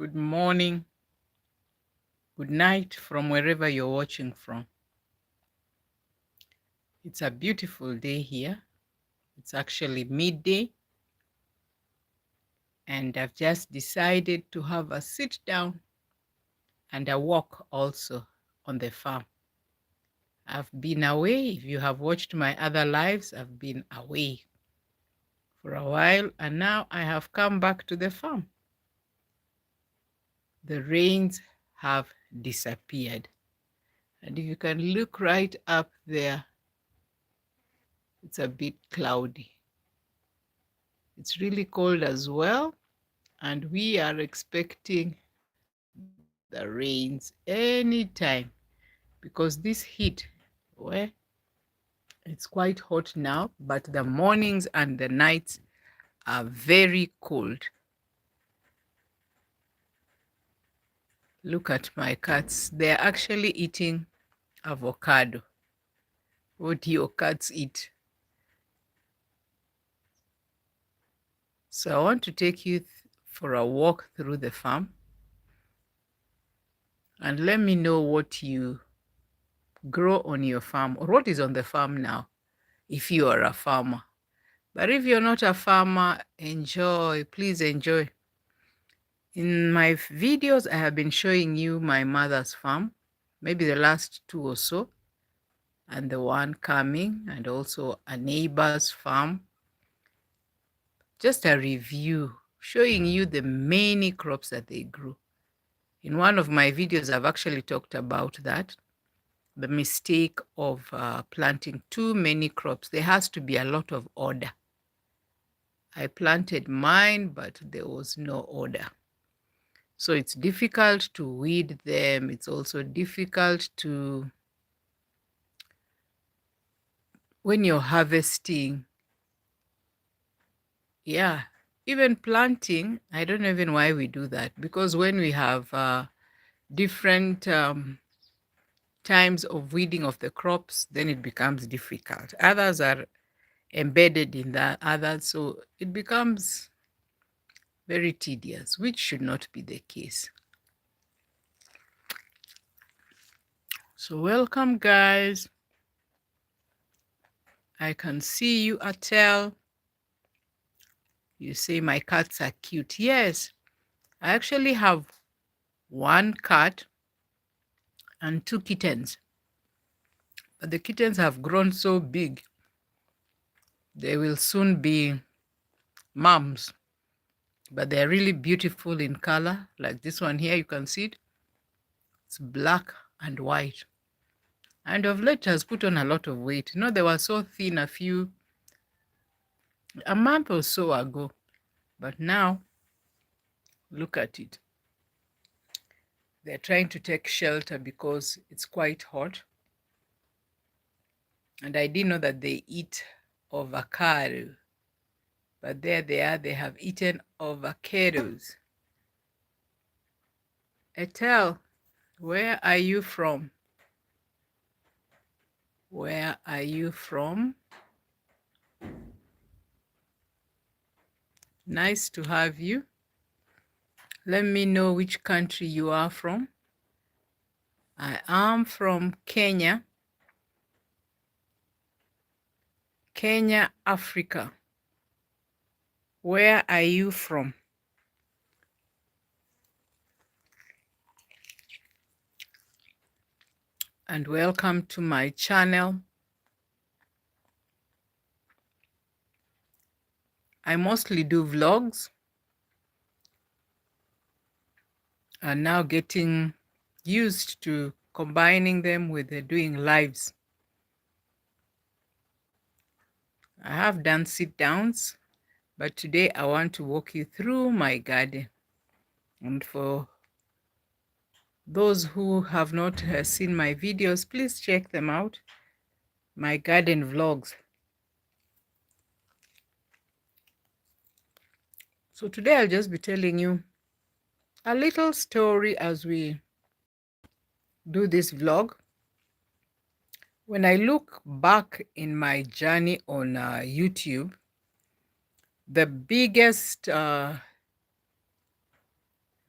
good morning, good night from wherever you're watching from. It's a beautiful day here. It's actually midday, and I've just decided to have a sit down and a walk also on the farm. I've been away. If you have watched my other lives, I've been away for a while, and now I have come back to the farm. The rains have disappeared. And if you can look right up there, it's a bit cloudy. It's really cold as well, and we are expecting the rains anytime because this heat, well, it's quite hot now, but the mornings and the nights are very cold. Look at my cats. They're actually eating avocado. What do your cats eat? So I want to take you for a walk through the farm and let me know what you grow on your farm or what is on the farm now if you are a farmer. But if you're not a farmer, enjoy, please enjoy. In my videos, I have been showing you my mother's farm, maybe the last two or so, and the one coming, and also a neighbor's farm. Just a review showing you the many crops that they grew. In one of my videos, I've actually talked about that, the mistake of planting too many crops. There has to be a lot of order. I planted mine, but there was no order. So it's difficult to weed them. It's also difficult to, when you're harvesting, even planting, I don't know even why we do that, because when we have different times of weeding of the crops, then it becomes difficult. Others are embedded in the others, so it becomes very tedious, which should not be the case. So welcome, guys. I can see you, Atel. You say my cats are cute. Yes, I actually have one cat and two kittens. But the kittens have grown so big, they will soon be moms. But they're really beautiful in color. Like this one here, you can see it. It's black and white. And of late has put on a lot of weight. You know, they were so thin a month or so ago. But now, look at it. They're trying to take shelter because it's quite hot. And I didn't know that they eat avocado. But there they are, they have eaten avocados. Etel, where are you from? Where are you from? Nice to have you. Let me know which country you are from. I am from Kenya. Kenya, Africa. Where are you from? And welcome to my channel. I mostly do vlogs. I'm now getting used to combining them with doing lives. I have done sit downs, but today I want to walk you through my garden. And for those who have not seen my videos, please check them out. My garden vlogs. So today I'll just be telling you a little story as we do this vlog. When I look back in my journey on YouTube, the biggest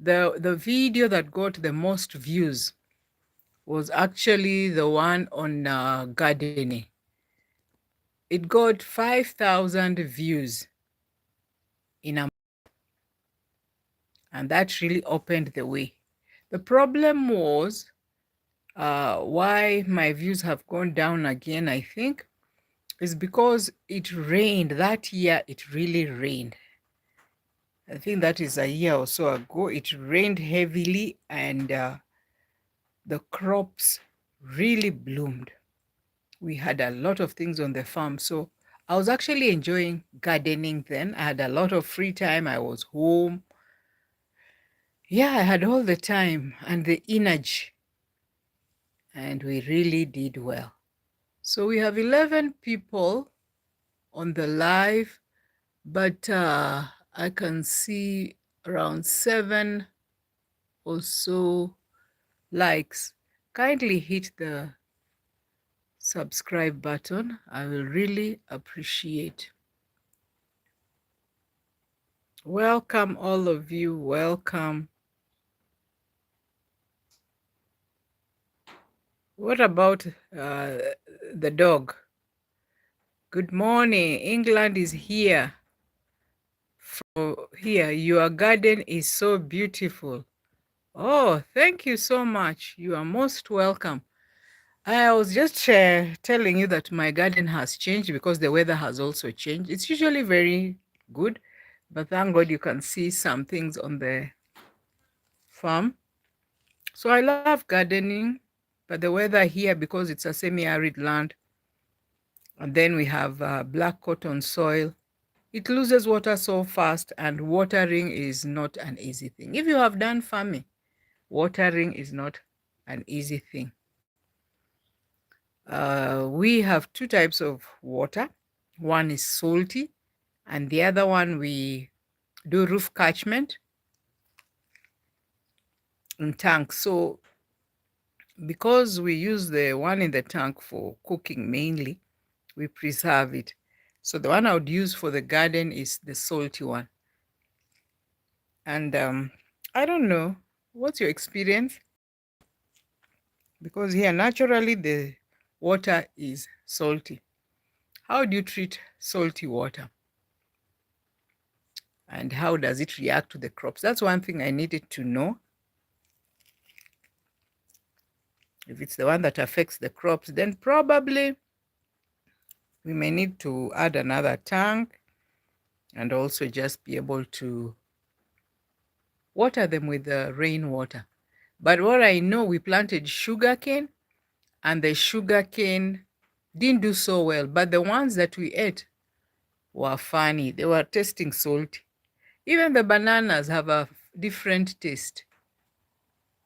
The video that got the most views was actually the one on gardening. It got 5,000 views in a, and that really opened the way. The problem was why my views have gone down again, I think, is because it rained. That year, it really rained. I think that is a year or so ago. It rained heavily and the crops really bloomed. We had a lot of things on the farm. So I was actually enjoying gardening then. I had a lot of free time. I was home. Yeah, I had all the time and the energy. And we really did well. So we have 11 people on the live, but I can see around 7 or so likes. Kindly hit the subscribe button. I will really appreciate. Welcome, all of you. Welcome. What about the dog? Good morning. England is here. Here, your garden is so beautiful. Oh, thank you so much. You are most welcome. I was just telling you that my garden has changed because the weather has also changed. It's usually very good, but thank God you can see some things on the farm. So I love gardening, but the weather here, because it's a semi-arid land, and then we have black cotton soil, it loses water so fast, and watering is not an easy thing. If you have done farming, watering is not an easy thing. We have two types of water. One is salty, and the other one we do roof catchment in tanks. So because we use the one in the tank for cooking mainly, we preserve it. So the one I would use for the garden is the salty one. And I don't know, what's your experience? Because here naturally the water is salty. How do you treat salty water? And how does it react to the crops? That's one thing I needed to know. If it's the one that affects the crops, then probably we may need to add another tank and also just be able to water them with the rainwater. But what I know, we planted sugarcane and the sugarcane didn't do so well. But the ones that we ate were funny. They were tasting salty. Even the bananas have a different taste.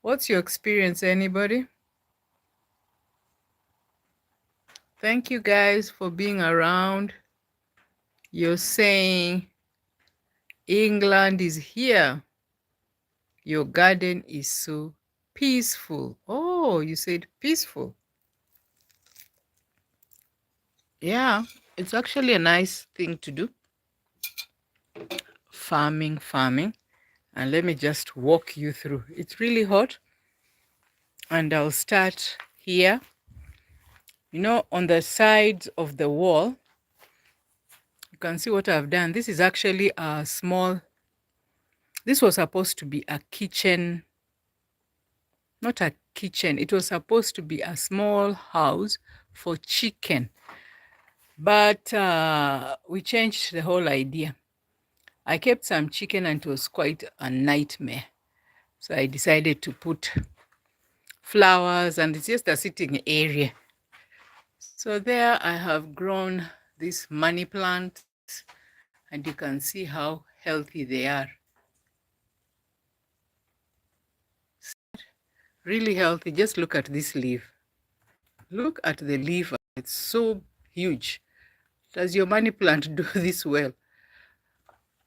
What's your experience, anybody? Thank you guys for being around. You're saying England is here. Your garden is so peaceful. Oh, you said peaceful. Yeah, it's actually a nice thing to do. Farming. And let me just walk you through. It's really hot. And I'll start here. You know, on the sides of the wall, you can see what I've done. This is actually a small, this was supposed to be a kitchen, not a kitchen. It was supposed to be a small house for chicken. But we changed the whole idea. I kept some chicken and it was quite a nightmare. So I decided to put flowers and it's just a sitting area. So there I have grown these money plants and you can see how healthy they are. Really healthy. Just look at this leaf. Look at the leaf. It's so huge. Does your money plant do this well?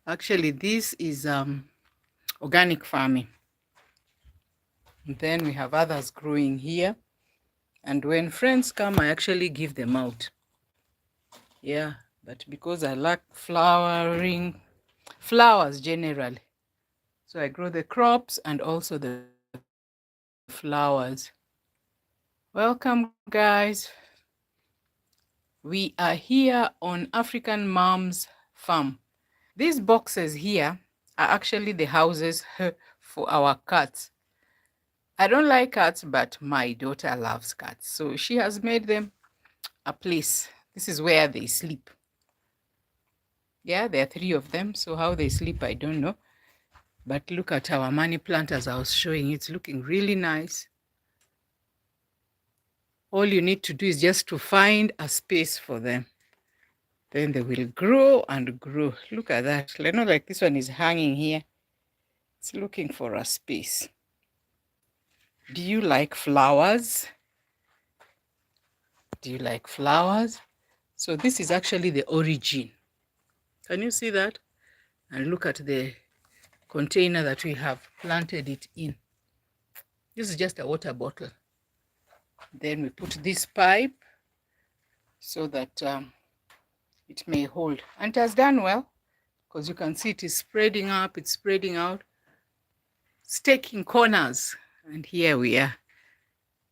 Actually, this is organic farming. And then we have others growing here. And when friends come, I actually give them out. Yeah, but because I like flowers generally, So I grow the crops and also the flowers. Welcome, guys. We are here on African Mom's Farm. These boxes here are actually the houses for our cats. I don't like cats, but my daughter loves cats. So she has made them a place. This is where they sleep. Yeah, there are 3 of them. So how they sleep, I don't know. But look at our money plant as I was showing you. It's looking really nice. All you need to do is just to find a space for them. Then they will grow and grow. Look at that. You know, like this one is hanging here. It's looking for a space. Do you like flowers? Do you like flowers? So this is actually the origin. Can you see that? And look at the container that we have planted it in. This is just a water bottle. Then we put this pipe so that it may hold. And it has done well, because you can see it is spreading up, it's spreading out. It's taking corners. And here we are.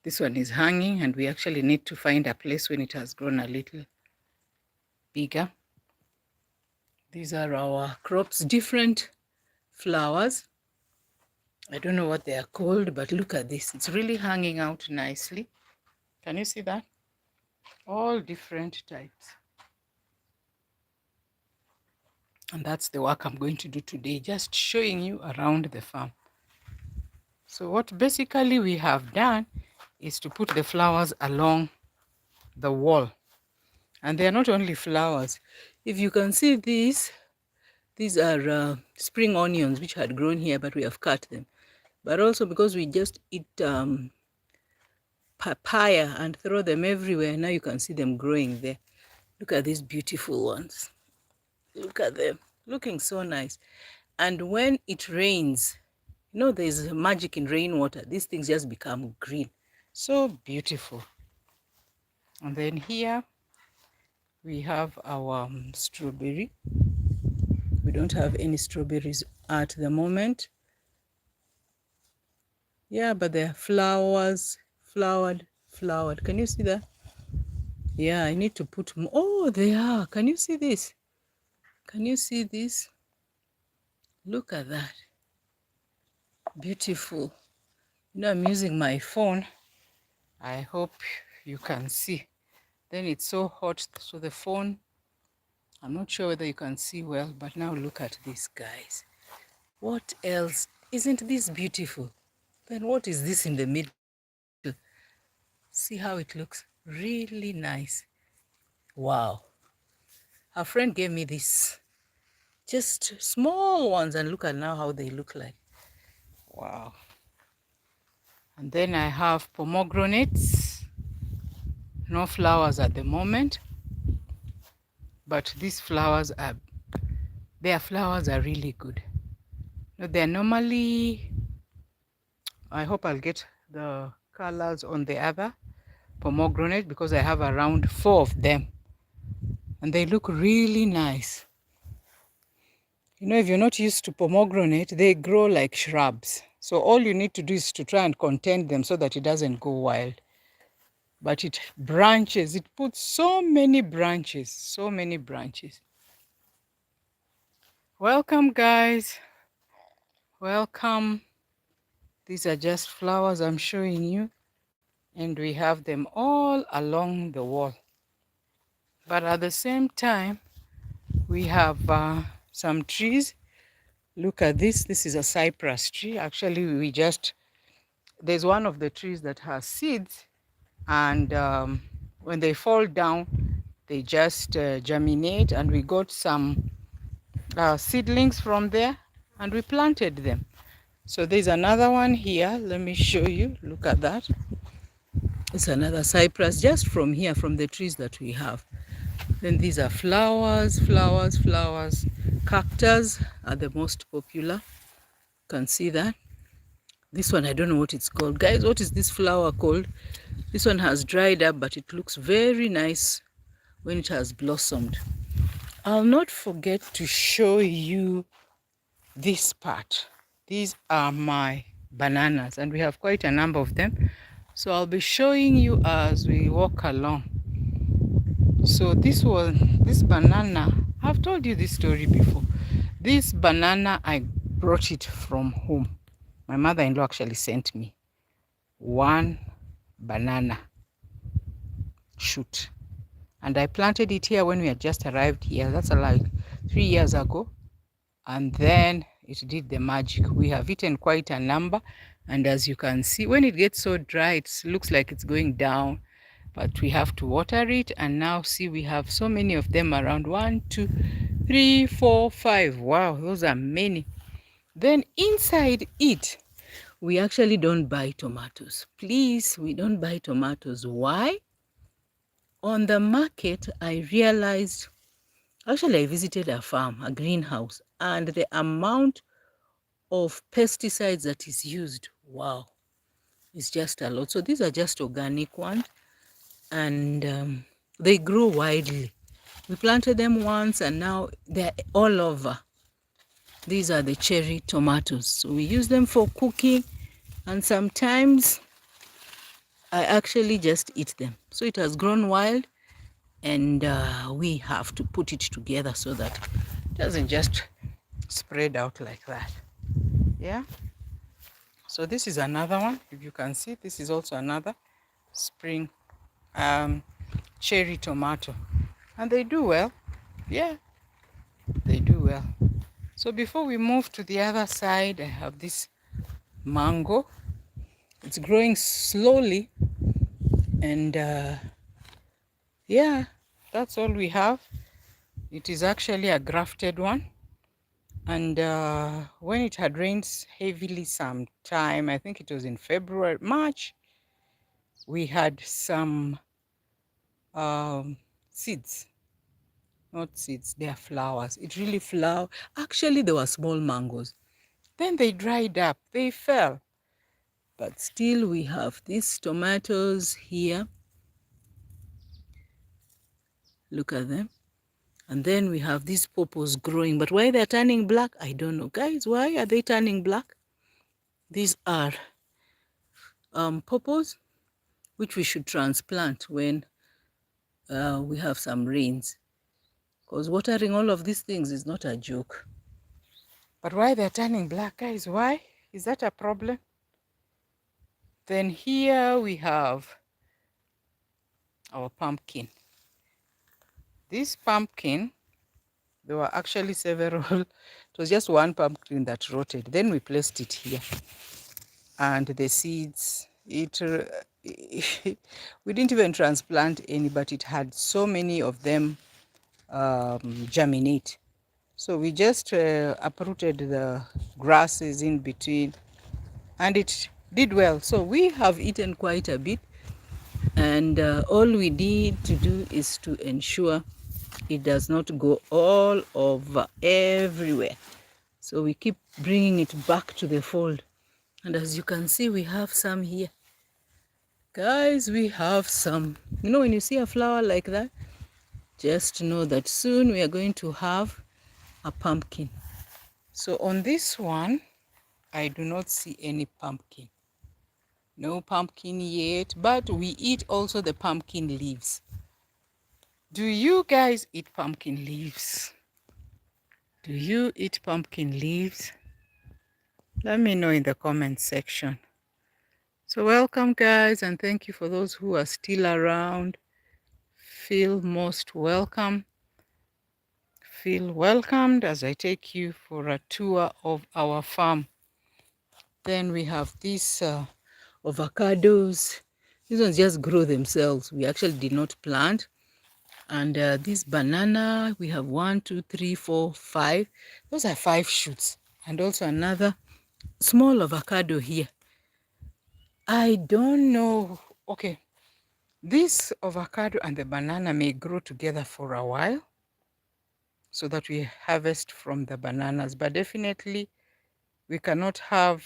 This one is hanging, and we actually need to find a place when it has grown a little bigger. These are our crops, different flowers. I don't know what they are called, but look at this. It's really hanging out nicely. Can you see that? All different types. And that's the work I'm going to do today, just showing you around the farm. So what basically we have done is to put the flowers along the wall. And they are not only flowers. If you can see these are spring onions which had grown here, but we have cut them. But also because we just eat papaya and throw them everywhere, now you can see them growing there. Look at these beautiful ones. Look at them, looking so nice. And when it rains, you know, there's magic in rainwater. These things just become green. So beautiful. And then here we have our strawberry. We don't have any strawberries at the moment. Yeah, but they're flowers, flowered. Can you see that? Yeah, I need to put more. Oh, they are. Can you see this? Can you see this? Look at that. Beautiful. You know, I'm using my phone. I hope you can see. Then it's so hot, so the phone, I'm not sure whether you can see well, but now look at this, guys. What else? Isn't this beautiful? Then what is this in the middle? See how it looks? Really nice. Wow. Her friend gave me this. Just small ones, and look at now how they look like. Wow. And then I have pomegranates. No flowers at the moment. But these flowers are, their flowers are really good. They're normally, I hope I'll get the colors on the other pomegranate, because I have around 4 of them. And they look really nice. You know, if you're not used to pomegranate, they grow like shrubs. So all you need to do is to try and contain them so that it doesn't go wild. But it branches, it puts so many branches, so many branches. Welcome, guys. Welcome. These are just flowers I'm showing you. And we have them all along the wall. But at the same time, we have some trees. Look at this. This is a cypress tree. Actually, there's one of the trees that has seeds. And when they fall down, they just germinate. And we got some seedlings from there, and we planted them. So there's another one here. Let me show you. Look at that. It's another cypress just from here, from the trees that we have. Then these are flowers. Cactus are the most popular. You can see that. This one, I don't know what it's called. Guys, what is this flower called? This one has dried up, but it looks very nice when it has blossomed. I'll not forget to show you this part. These are my bananas, and we have quite a number of them. So I'll be showing you as we walk along. So this banana, I've told you this story before. This banana, I brought it from home. My mother-in-law actually sent me one banana shoot, and I planted it here when we had just arrived here. That's like 3 years ago, and then it did the magic. We have eaten quite a number, and as you can see, when it gets so dry, it looks like it's going down, but we have to water it. And now see, we have so many of them around. 1, 2, 3, 4, 5. Wow, those are many. Then inside it, we actually don't buy tomatoes. Please, we don't buy tomatoes. Why? On the market, I realized, actually I visited a farm, a greenhouse, and the amount of pesticides that is used, wow, it's just a lot. So these are just organic ones, and they grow widely. We planted them once, and now they're all over. These are the cherry tomatoes. So we use them for cooking, and sometimes I actually just eat them. So it has grown wild, and we have to put it together so that it doesn't just spread out like that. Yeah. So this is another one. If you can see, this is also another spring cherry tomato, and they do well. Yeah, they do well. So before we move to the other side, I have this mango. It's growing slowly, and yeah, that's all we have. It is actually a grafted one, and when it had rained heavily sometime, I think it was in February, March, we had some seeds. Not seeds, they are flowers. It really flowered. Actually, there were small mangoes. Then they dried up, they fell. But still, we have these tomatoes here. Look at them. And then we have these purples growing. But why they're turning black, I don't know. Guys, why are they turning black? These are purples, which we should transplant when we have some rains. Because watering all of these things is not a joke. But why they're turning black, guys? Why? Is that a problem? Then here we have our pumpkin. This pumpkin, there were actually several. It was just one pumpkin that rotted. Then we placed it here. And the seeds, we didn't even transplant any, but it had so many of them germinate. So we just uprooted the grasses in between, and it did well. So we have eaten quite a bit, and all we need to do is to ensure it does not go all over everywhere. So we keep bringing it back to the fold. And as you can see, we have some here. Guys, we have some. You know, when you see a flower like that, just know that soon we are going to have a pumpkin. So on this one, I do not see any pumpkin. No pumpkin yet, but we eat also the pumpkin leaves. Do you guys eat pumpkin leaves? Do you eat pumpkin leaves? Let me know in the comment section. So welcome, guys, and thank you for those who are still around. Feel most welcome. Feel welcomed as I take you for a tour of our farm. Then we have these avocados. These ones just grow themselves. We actually did not plant. And this banana, we have 1, 2, 3, 4, 5. Those are 5 shoots. And also another small avocado here. I don't know. Okay. This avocado and the banana may grow together for a while so that we harvest from the bananas. But definitely, we cannot have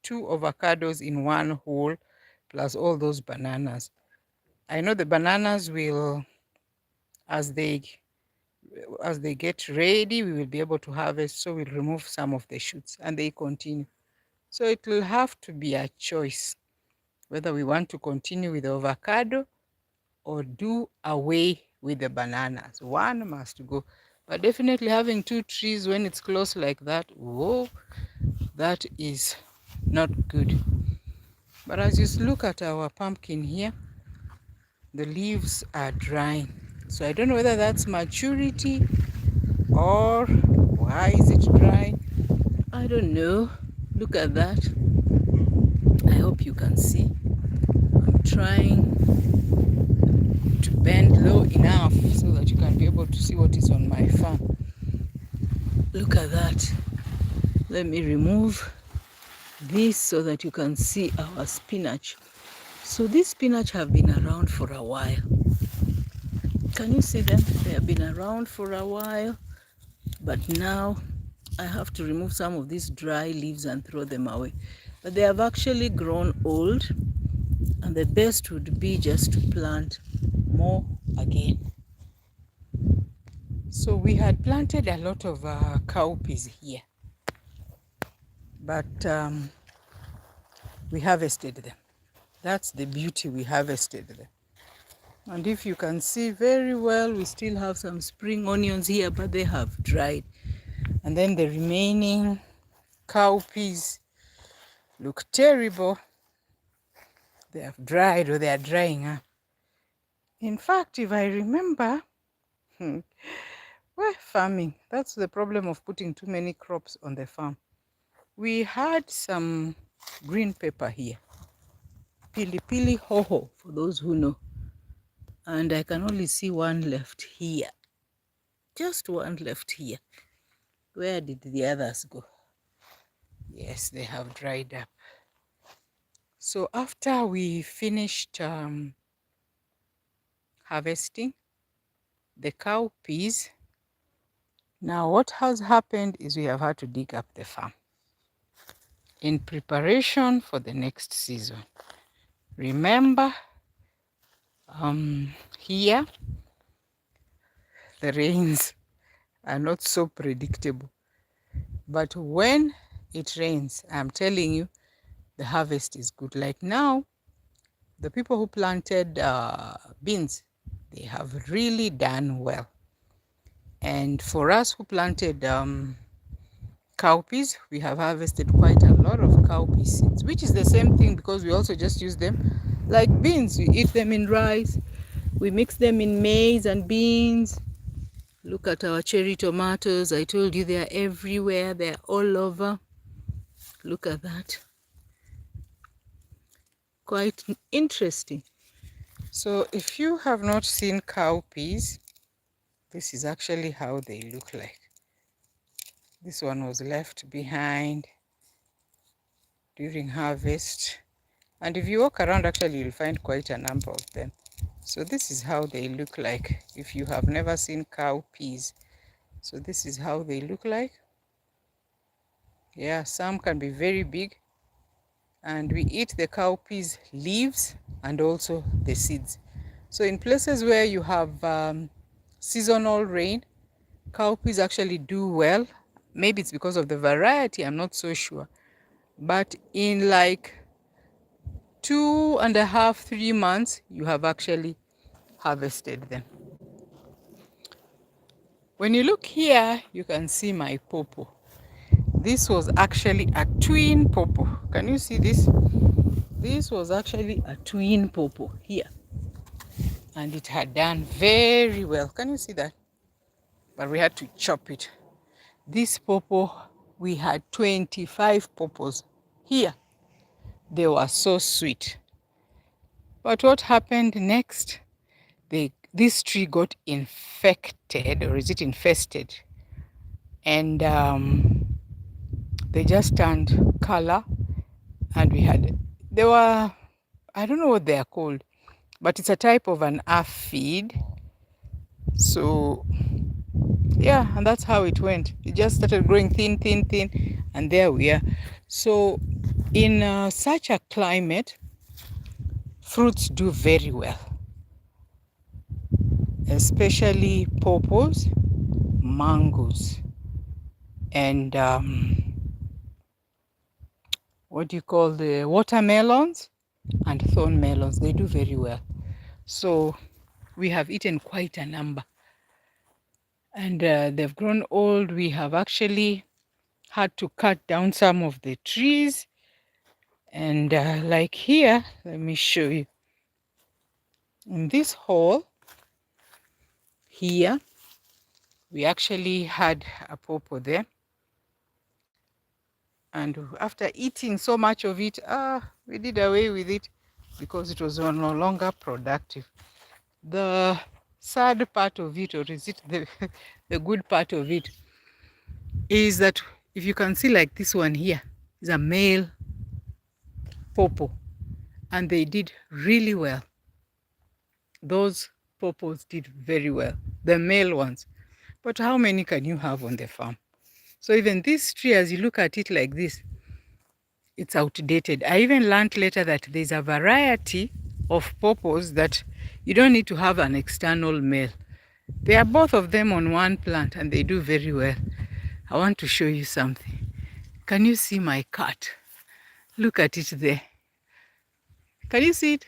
2 avocados in one hole plus all those bananas. I know the bananas will, as they get ready, we will be able to harvest. So we'll remove some of the shoots and they continue. So it will have to be a choice whether we want to continue with the avocado or do away with the bananas. One must go. But definitely having two trees when it's close like that, whoa, that is not good. But as you look at our pumpkin here, the leaves are drying. So I don't know whether that's maturity or why is it dry. I don't know. Look at that. I hope you can see. I'm trying to bend low enough so that you can be able to see what is on my farm. Look at that. Let me remove this so that you can see our spinach. So these spinach have been around for a while. Can you see them? They have been around for a while, but now I have to remove some of these dry leaves and throw them away. But they have actually grown old, and the best would be just to plant more again. So we had planted a lot of cowpeas here, but we harvested them. That's the beauty, we harvested them. And if you can see very well, we still have some spring onions here, but they have dried. And then the remaining cowpeas look terrible. They have dried, or they are drying up. In fact, if I remember, well, farming, that's the problem of putting too many crops on the farm. We had some green pepper here, pilipili hoho, for those who know. And I can only see one left here. Just one left here. Where did the others go? Yes, they have dried up. So after we finished harvesting the cowpeas, now what has happened is we have had to dig up the farm in preparation for the next season. Remember, here the rains are not so predictable, but when it rains, I'm telling you, the harvest is good. Like now, the people who planted beans, they have really done well. And for us who planted cowpeas, we have harvested quite a lot of cowpea seeds, which is the same thing because we also just use them like beans. We eat them in rice, we mix them in maize and beans. Look at our cherry tomatoes. I told you they are everywhere, they're all over. Look at that. Quite interesting. So if you have not seen cowpeas, this is actually how they look like. This one was left behind during harvest. And if you walk around, actually, you'll find quite a number of them. So this is how they look like if you have never seen cowpeas. So this is how they look like. Yeah, some can be very big. And we eat the cowpeas leaves and also the seeds. So in places where you have seasonal rain, cowpeas actually do well. Maybe it's because of the variety, I'm not so sure. But in like 2.5, 3 months, you have actually harvested them. When you look here, you can see my pawpaw. This was actually a twin pawpaw. Can you see this? This was actually a twin pawpaw here. And it had done very well. Can you see that? But we had to chop it. This pawpaw, we had 25 pawpaws here. They were so sweet. But what happened next? This tree got infected, or is it infested? And they just turned color. And they were, I don't know what they are called, but it's a type of an aphid. So yeah, and that's how it went. It just started growing thin, thin, thin, and there we are. So in such a climate, fruits do very well, especially pawpaws, mangoes, and what do you call the watermelons and thorn melons. They do very well. So we have eaten quite a number. And they've grown old. We have actually had to cut down some of the trees. And like here, let me show you. In this hole here, we actually had a pawpaw there. And after eating so much of it, we did away with it because it was no longer productive. The sad part of it, or is it the good part of it, is that if you can see, like this one here is a male pawpaw, and they did really well. Those pawpaws did very well, the male ones. But how many can you have on the farm? So even this tree, as you look at it like this, it's outdated. I even learned later that there's a variety of pawpaws that you don't need to have an external male. They are both of them on one plant and they do very well. I want to show you something. Can you see my cat? Look at it there. Can you see it?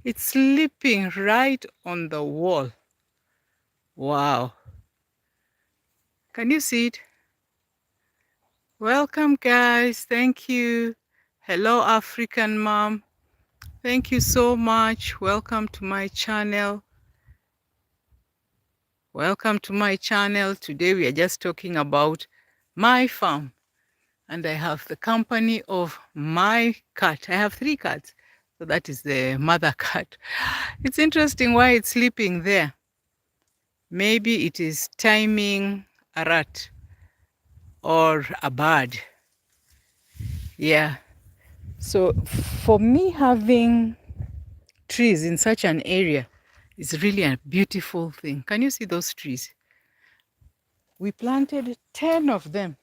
It's sleeping right on the wall. Wow. Can you see it? Welcome, guys. Thank you. Hello, African mom. Thank you so much. Welcome to my channel. Welcome to my channel. Today we are just talking about my farm. And I have the company of my cat. I have 3 cats. So that is the mother cat. It's interesting why it's sleeping there. Maybe it is timing a rat or a bird. Yeah. So for me, having trees in such an area is really a beautiful thing. Can you see those trees? We planted 10 of them.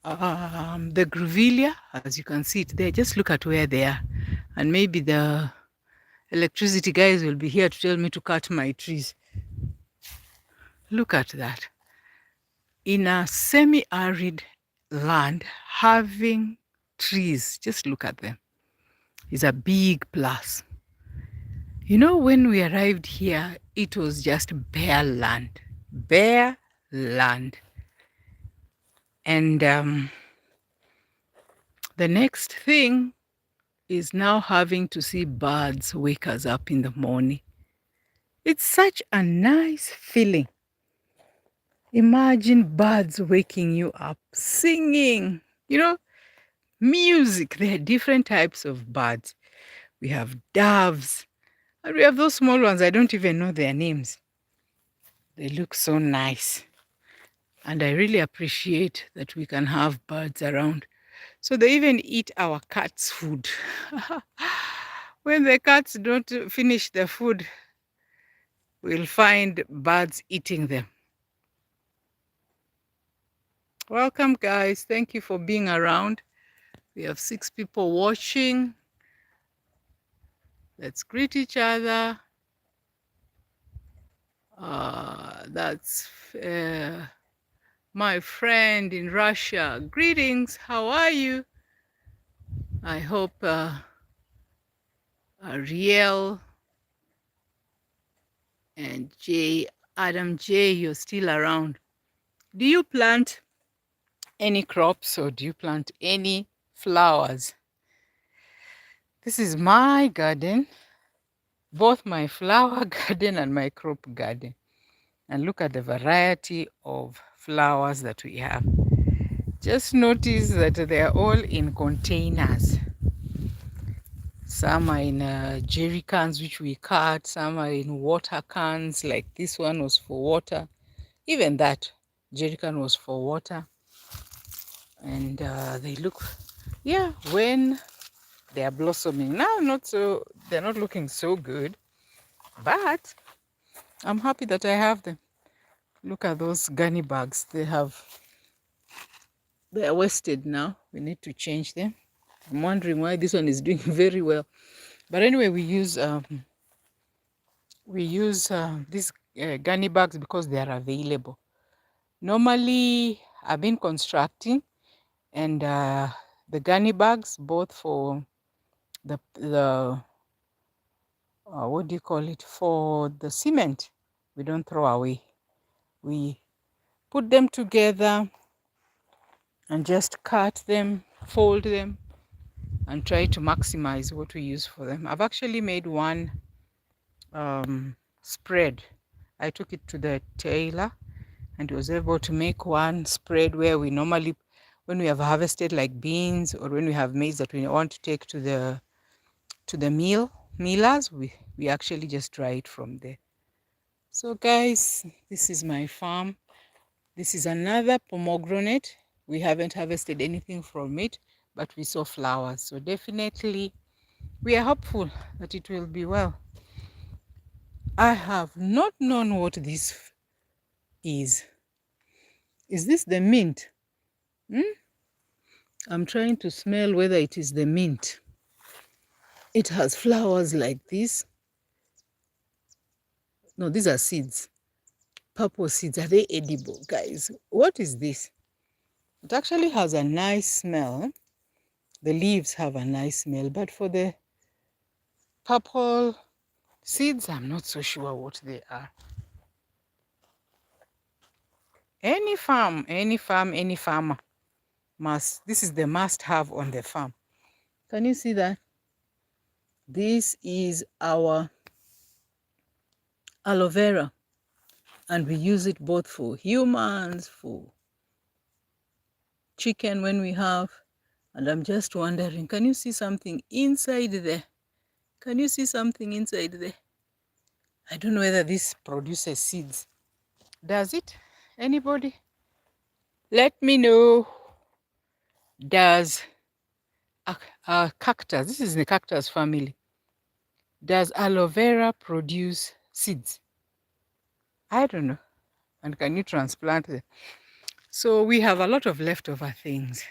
The grevillea, as you can see it there, just look at where they are. And maybe the electricity guys will be here to tell me to cut my trees. Look at that. In a semi-arid land, having trees, just look at them, is a big plus. You know, when we arrived here, it was just bare land. Bare land. And the next thing is now having to see birds wake us up in the morning. It's such a nice feeling. Imagine birds waking you up, singing, you know, music. There are different types of birds. We have doves, and we have those small ones. I don't even know their names. They look so nice. And I really appreciate that we can have birds around. So they even eat our cats' food. When the cats don't finish the food, we'll find birds eating them. Welcome, guys. Thank you for being around. We have 6 people watching. Let's greet each other. That's my friend in Russia. Greetings. How are you? I hope Ariel and Adam J, you're still around. Do you plant any crops or do you plant any flowers? This is my garden, both my flower garden and my crop garden. And look at the variety of flowers that we have. Just notice that they are all in containers. Some are in jerry cans, which we cut. Some are in water cans, like this one was for water. Even that jerry can was for water. And they look, yeah, when they are blossoming. Now, they're not looking so good, but I'm happy that I have them. Look at those gunny bags. They are wasted now. We need to change them. I'm wondering why this one is doing very well. But anyway, we use these gunny bags because they are available. Normally, I've been constructing and the gunny bags, both for the what do you call it, for the cement. We don't throw away. We put them together and just cut them, fold them, and try to maximize what we use for them. I've actually made one spread. I took it to the tailor and was able to make one spread where we normally, when we have harvested like beans or when we have maize that we want to take to the millers, we actually just dry it from there. So guys, this is my farm. This is another pomegranate. We haven't harvested anything from it, but we saw flowers. So definitely we are hopeful that it will be well. I have not known what this is. Is this the mint? I'm trying to smell whether it is the mint. It has flowers like this. No, these are seeds. Purple seeds. Are they edible, guys? What is this? It actually has a nice smell. The leaves have a nice smell, but for the purple seeds, I'm not so sure what they are. Any farm, any farmer must, this is the must have on the farm. Can you see that? This is our aloe vera, and we use it both for humans, for chicken when we have. And I'm just wondering, can you see something inside there? Can you see something inside there? I don't know whether this produces seeds. Does it? Anybody? Let me know. Does a cactus, this is the cactus family, does aloe vera produce seeds? I don't know. And can you transplant them? So we have a lot of leftover things.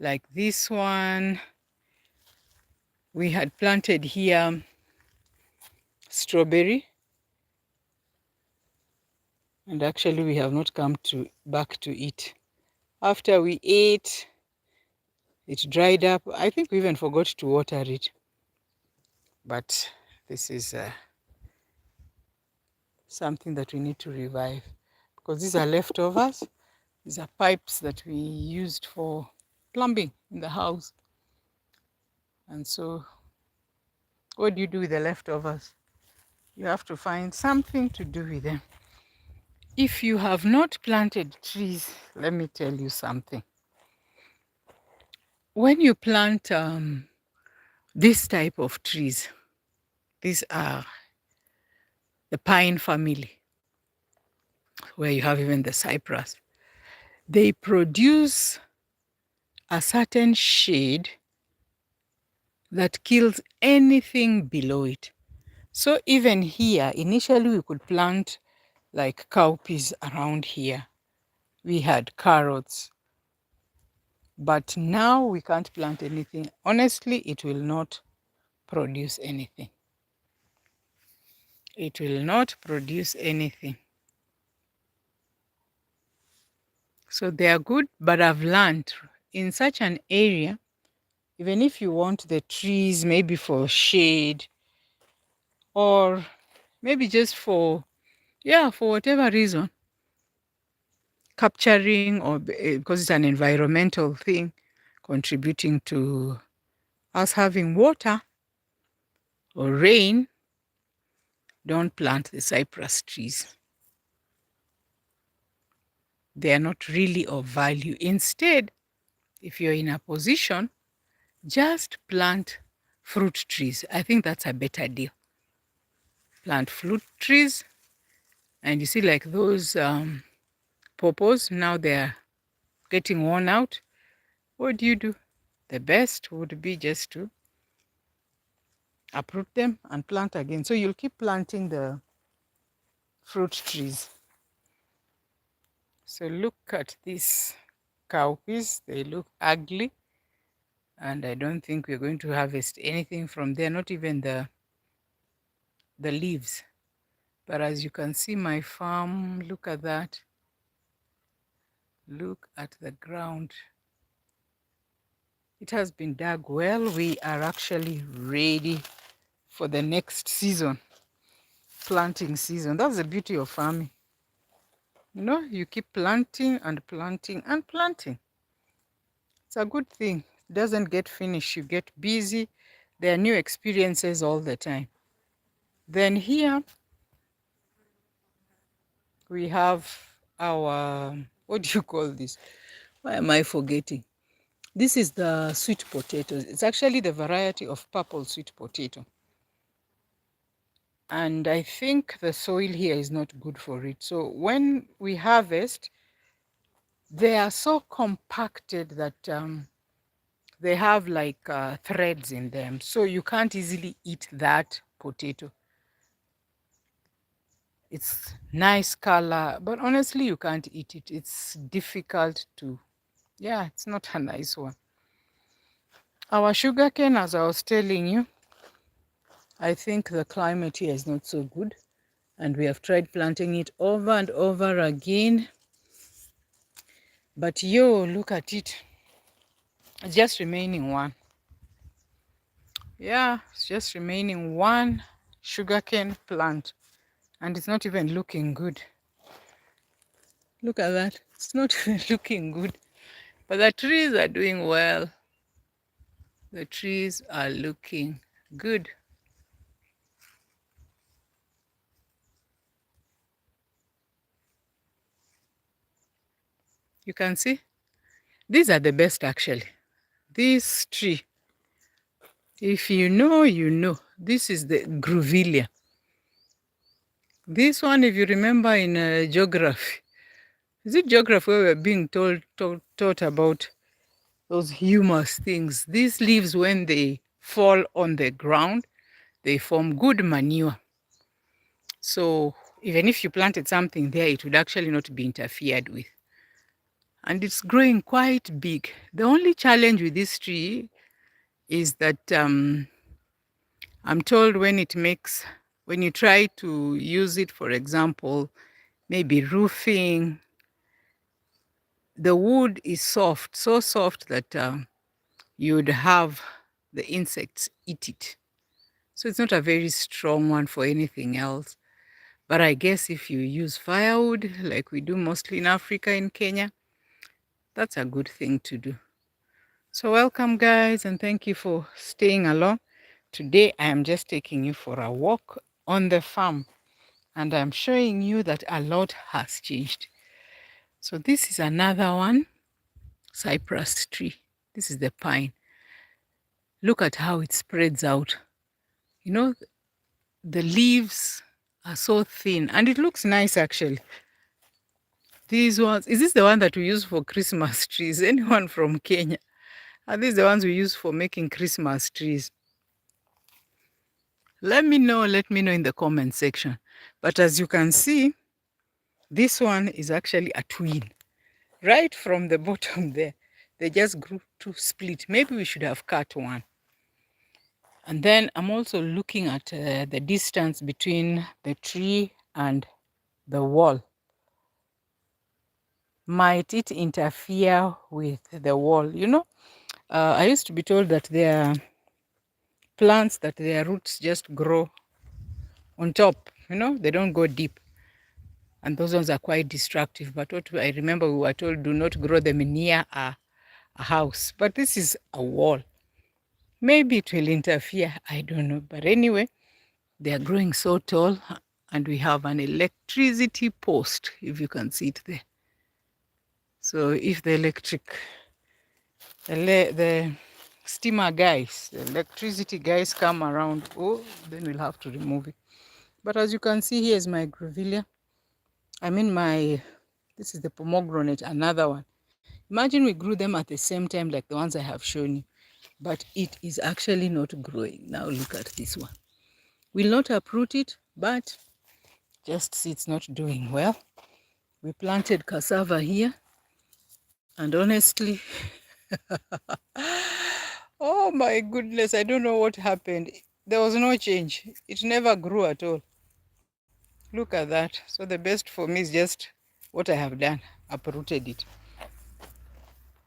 Like this one, we had planted here strawberry. And actually we have not come back to it. After we ate, it dried up. I think we even forgot to water it. But this is something that we need to revive, because these are leftovers. These are pipes that we used for plumbing in the house. And so what do you do with the leftovers? You have to find something to do with them. If you have not planted trees, let me tell you something. When you plant this type of trees, these are the pine family, where you have even the cypress. They produce a certain shade that kills anything below it. So even here, initially we could plant like cowpeas around here. We had carrots. But now we can't plant anything. Honestly, it will not produce anything. It will not produce anything. So they are good, but I've learned in such an area, even if you want the trees maybe for shade or maybe just for whatever reason, capturing or because it's an environmental thing, contributing to us having water or rain, don't plant the cypress trees. They are not really of value. Instead, if you're in a position, just plant fruit trees. I think that's a better deal. Plant fruit trees, and you see like those pawpaws, now they're getting worn out. What do? The best would be just to uproot them and plant again. So you'll keep planting the fruit trees. So look at these cowpeas. They look ugly. And I don't think we're going to harvest anything from there, not even the leaves. But as you can see, my farm, look at that. Look at the ground. It has been dug well. We are actually ready for the next season, planting season. That's the beauty of farming. You know, you keep planting and planting and planting. It's a good thing. It doesn't get finished. You get busy. There are new experiences all the time. Then here we have our, what do you call this? Why am I forgetting? This is the sweet potatoes. It's actually the variety of purple sweet potato. And I think the soil here is not good for it. So when we harvest, they are so compacted that they have like threads in them. So you can't easily eat that potato. It's nice color, but honestly, you can't eat it. It's difficult to, yeah, it's not a nice one. Our sugarcane, as I was telling you, I think the climate here is not so good. And we have tried planting it over and over again. But yo, look at it. It's just remaining one. Yeah, it's just remaining one sugarcane plant. And it's not even looking good. Look at that. It's not even looking good. But the trees are doing well. The trees are looking good. You can see these are the best actually. This tree, if you know, you know. This is the Grevillea. This one, if you remember in geography, is it geography where we're being taught about those humus things? These leaves, when they fall on the ground, they form good manure. So even if you planted something there, it would actually not be interfered with. And it's growing quite big. The only challenge with this tree is that I'm told when you try to use it, for example, maybe roofing, the wood is soft, so soft that you'd have the insects eat it. So it's not a very strong one for anything else. But I guess if you use firewood, like we do mostly in Africa, in Kenya, that's a good thing to do. So welcome guys, and thank you for staying along. Today I am just taking you for a walk on the farm, and I'm showing you that a lot has changed. So this is another one, cypress tree. This is the pine. Look at how it spreads out. You know, the leaves are so thin and it looks nice actually. These ones, is this the one that we use for Christmas trees? Anyone from Kenya? Are these the ones we use for making Christmas trees? Let me know in the comment section. But as you can see, this one is actually a twin. Right from the bottom there, they just grew to split. Maybe we should have cut one. And then I'm also looking at the distance between the tree and the wall. Might it interfere with the wall? You know, I used to be told that there are plants that their roots just grow on top, you know, they don't go deep. And those ones are quite destructive. But what I remember we were told, do not grow them near a house. But this is a wall. Maybe it will interfere, I don't know. But anyway, they are growing so tall, and we have an electricity post, if you can see it there. So if the the steamer guys, the electricity guys come around, oh, then we'll have to remove it. But as you can see, here is my grevillea. This is the pomegranate, another one. Imagine we grew them at the same time like the ones I have shown you. But it is actually not growing. Now look at this one. We'll not uproot it, but just see it's not doing well. We planted cassava here, and honestly, oh my goodness, I don't know what happened. There was no change. It never grew at all. Look at that. So the best for me is just what I have done, uprooted it.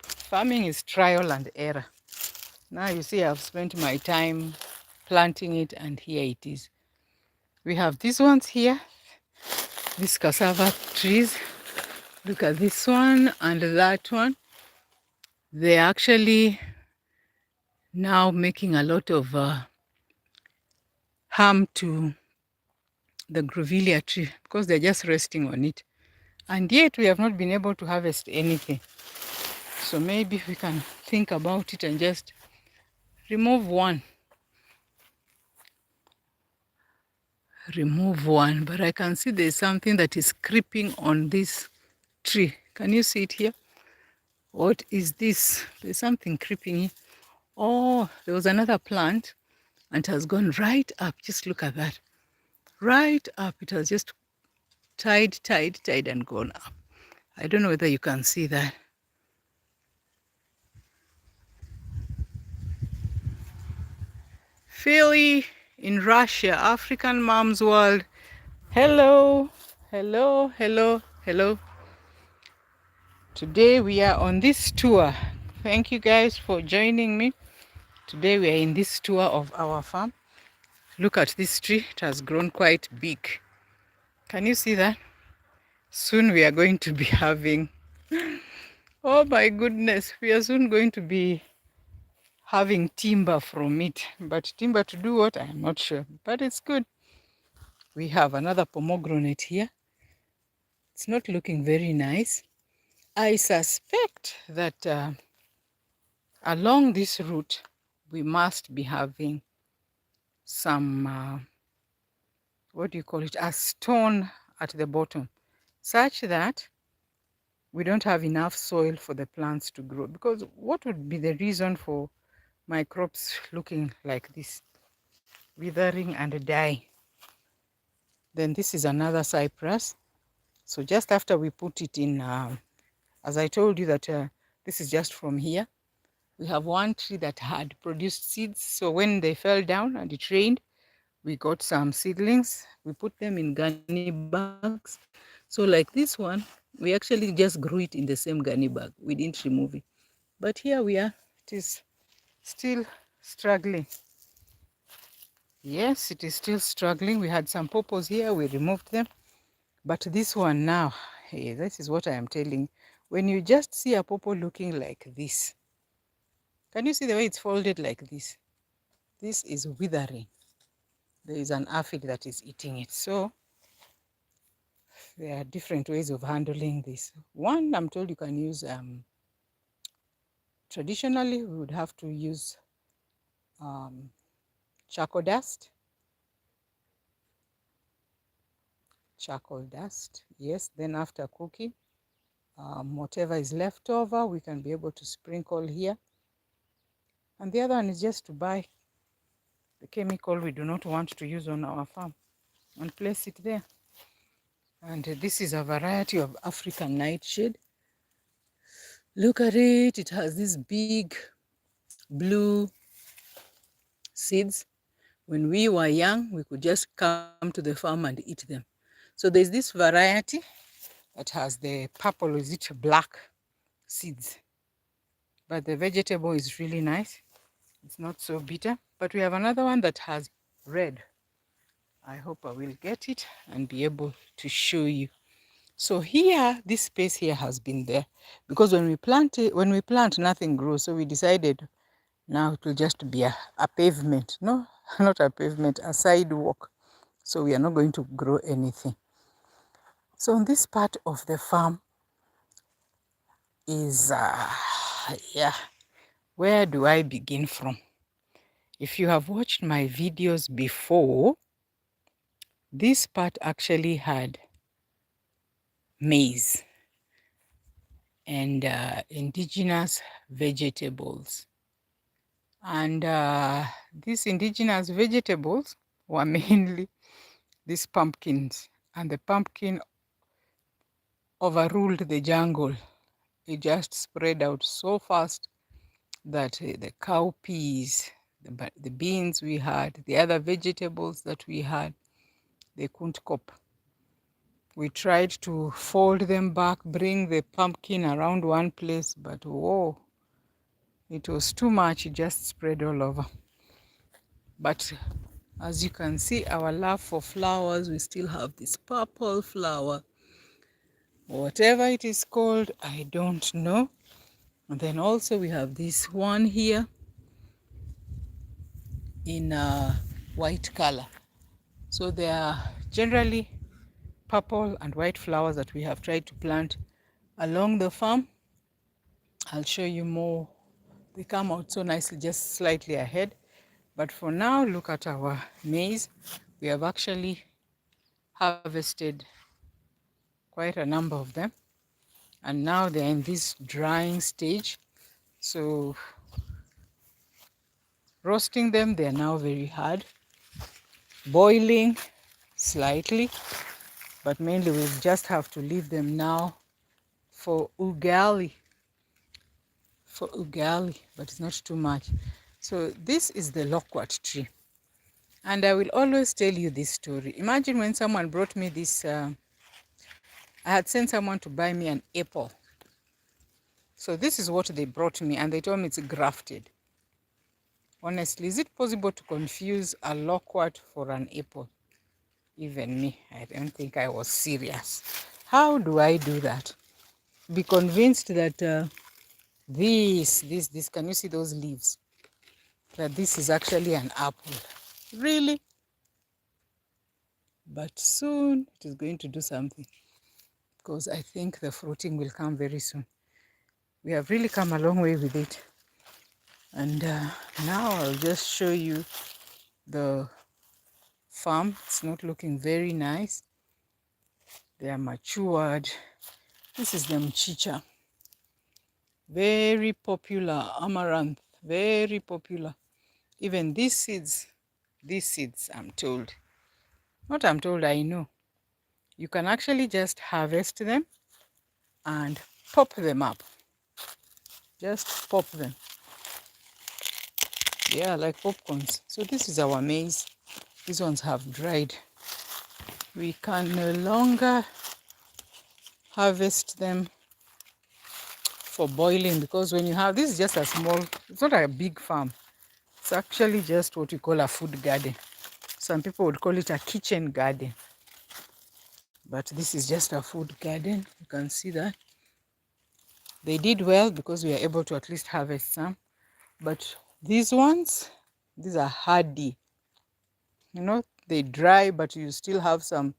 Farming is trial and error. Now you see I've spent my time planting it, and here it is. We have these ones here, these cassava trees. Look at this one and that one. They're actually now making a lot of harm to the grevillea tree because they're just resting on it. And yet we have not been able to harvest anything. So maybe we can think about it and just remove one. Remove one. But I can see there's something that is creeping on this tree. Can you see it here? What is this? There's something creeping here. Oh, there was another plant and it has gone right up. Just look at that. Right up. It has just tied and gone up. I don't know whether you can see that. Philly in Russia, African Moms World. Hello, hello, hello, hello. Today we are on this tour. Thank you guys for joining me. Today we are in this tour of our farm. Look at this tree, it has grown quite big. Can you see that? Soon we are going to be having, oh my goodness, we are soon going to be having timber from it. But timber to do what? I'm not sure, but it's good. We have another pomegranate here. It's not looking very nice. I suspect that along this route, we must be having some, what do you call it, a stone at the bottom, such that we don't have enough soil for the plants to grow. Because what would be the reason for my crops looking like this, withering and dying? Then this is another cypress. So just after we put it in, as I told you that this is just from here, we have one tree that had produced seeds. So when they fell down and it rained, we got some seedlings. We put them in gunny bags. So like this one, we actually just grew it in the same gunny bag. We didn't remove it. But here we are. It is still struggling. Yes, it is still struggling. We had some pawpaws here. We removed them. But this one now, hey, this is what I am telling. When you just see a pawpaw looking like this, can you see the way it's folded like this? This is withering. There is an aphid that is eating it. So there are different ways of handling this. One, I'm told you can use, traditionally, we would have to use charcoal dust. Charcoal dust, yes. Then after cooking, whatever is left over, we can be able to sprinkle here. And the other one is just to buy the chemical we do not want to use on our farm and place it there. And this is a variety of African nightshade. Look at it. It has these big blue seeds. When we were young, we could just come to the farm and eat them. So there's this variety that has the purple, is it black seeds. But the vegetable is really nice. It's not so bitter. But we have another one that has red. I hope I will get it and be able to show you. So here, this space here has been there because when we plant nothing grows. So we decided now it will just be a pavement. No, not a pavement, a sidewalk. So we are not going to grow anything. So on this part of the farm is, where do I begin from? If you have watched my videos before, this part actually had maize and indigenous vegetables. And these indigenous vegetables were mainly these pumpkins. And the pumpkin overruled the jungle. It just spread out so fast that the cowpeas, the beans we had, the other vegetables that we had, they couldn't cope. We tried to fold them back, bring the pumpkin around one place, but whoa, It was too much, it just spread all over. But as you can see, our love for flowers, we still have this purple flower. Whatever it is called, I don't know. And then also we have this one here in a white color. So they are generally purple and white flowers that we have tried to plant along the farm. I'll show you more. They come out so nicely just slightly ahead. But for now, look at our maize. We have actually harvested quite a number of them. And now they're in this drying stage. So roasting them, they're now very hard. Boiling slightly, but mainly we just have to leave them now for ugali. For ugali, but it's not too much. So this is the loquat tree. And I will always tell you this story. Imagine when someone brought me this, I had sent someone to buy me an apple. So this is what they brought me, and they told me it's grafted. Honestly, is it possible to confuse a loquat for an apple? Even me, I don't think I was serious. How do I do that? Be convinced that this, can you see those leaves? That this is actually an apple. Really? But soon it is going to do something, because I think the fruiting will come very soon. We have really come a long way with it. And now I'll just show you the farm. It's not looking very nice. They are matured. This is the mchicha. Very popular amaranth. Very popular. Even these seeds, I'm told. Not I'm told, I know. You can actually just harvest them and pop them up. Just pop them. Yeah, like popcorns. So this is our maize. These ones have dried. We can no longer harvest them for boiling, because when you have this is just a small, it's not a big farm. It's actually just what we call a food garden. Some people would call it a kitchen garden. But this is just a food garden. You can see that. They did well because we are able to at least harvest some. But these ones, these are hardy. You know, they dry, but you still have some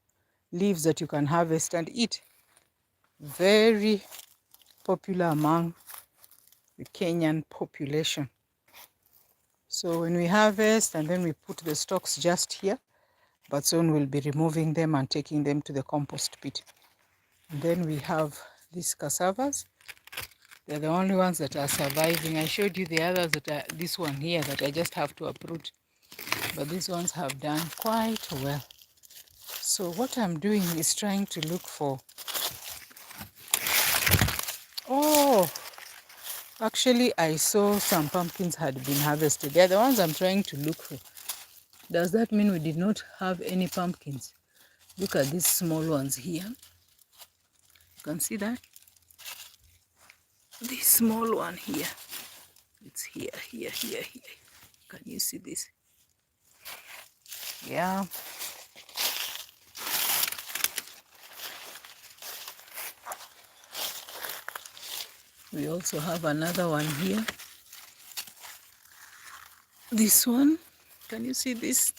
leaves that you can harvest and eat. Very popular among the Kenyan population. So when we harvest and then we put the stalks just here, but soon we'll be removing them and taking them to the compost pit. And then we have these cassavas. They're the only ones that are surviving. I showed you the others that are this one here that I just have to uproot. But these ones have done quite well. So what I'm doing is trying to look for... Oh, actually I saw some pumpkins had been harvested. They're the ones I'm trying to look for. Does that mean we did not have any pumpkins? Look at these small ones here. You can see that? This small one here. It's here. Can you see this? Yeah. We also have another one here. This one. Can you see this?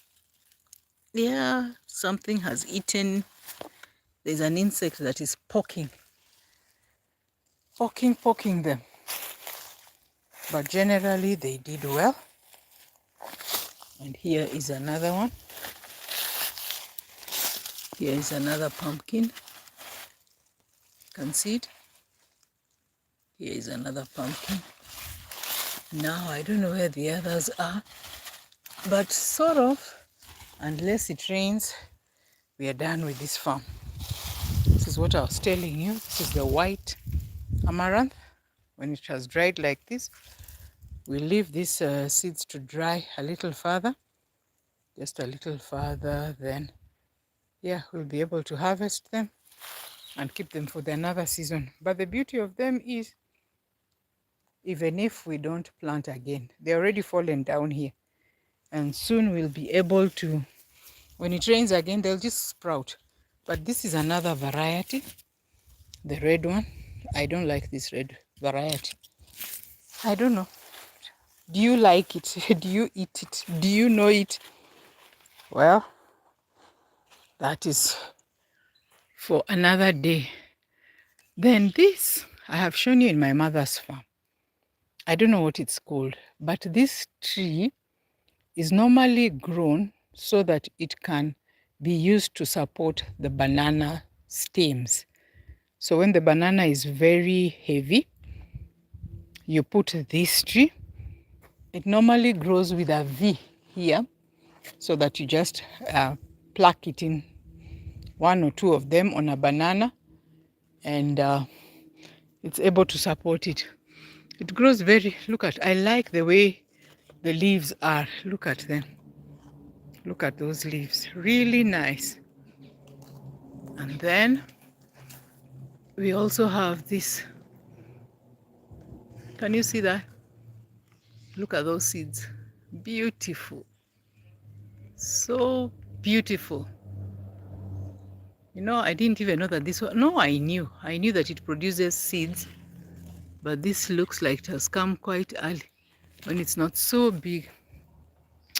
Yeah, something has eaten. There's an insect that is poking them. But generally they did well. And here is another one. Here is another pumpkin. You can see it. Here is another pumpkin. Now I don't know where the others are, but sort of, unless it rains, we are done with this farm. This is what I was telling you. This is the white amaranth. When it has dried like this, we leave these seeds to dry a little further, just a little further, then yeah, we'll be able to harvest them and keep them for another season. But the beauty of them is even if we don't plant again. They're already fallen down here. And soon we'll be able to, when it rains again, they'll just sprout. But this is another variety, the red one. I don't like this red variety. I don't know. Do you like it? Do you eat it? Do you know it? Well, that is for another day. Then this, I have shown you in my mother's farm. I don't know what it's called, but this tree is normally grown so that it can be used to support the banana stems. So when the banana is very heavy, you put this tree. It normally grows with a V here, so that you just pluck it in, one or two of them on a banana, and it's able to support it. It grows very, look at, I like the way the leaves are. Look at them. Look at those leaves, really nice. And then we also have this. Can you see that? Look at those seeds. Beautiful. So beautiful. You know, I didn't even know that this one. No, I knew. I knew that it produces seeds. But this looks like it has come quite early when it's not so big.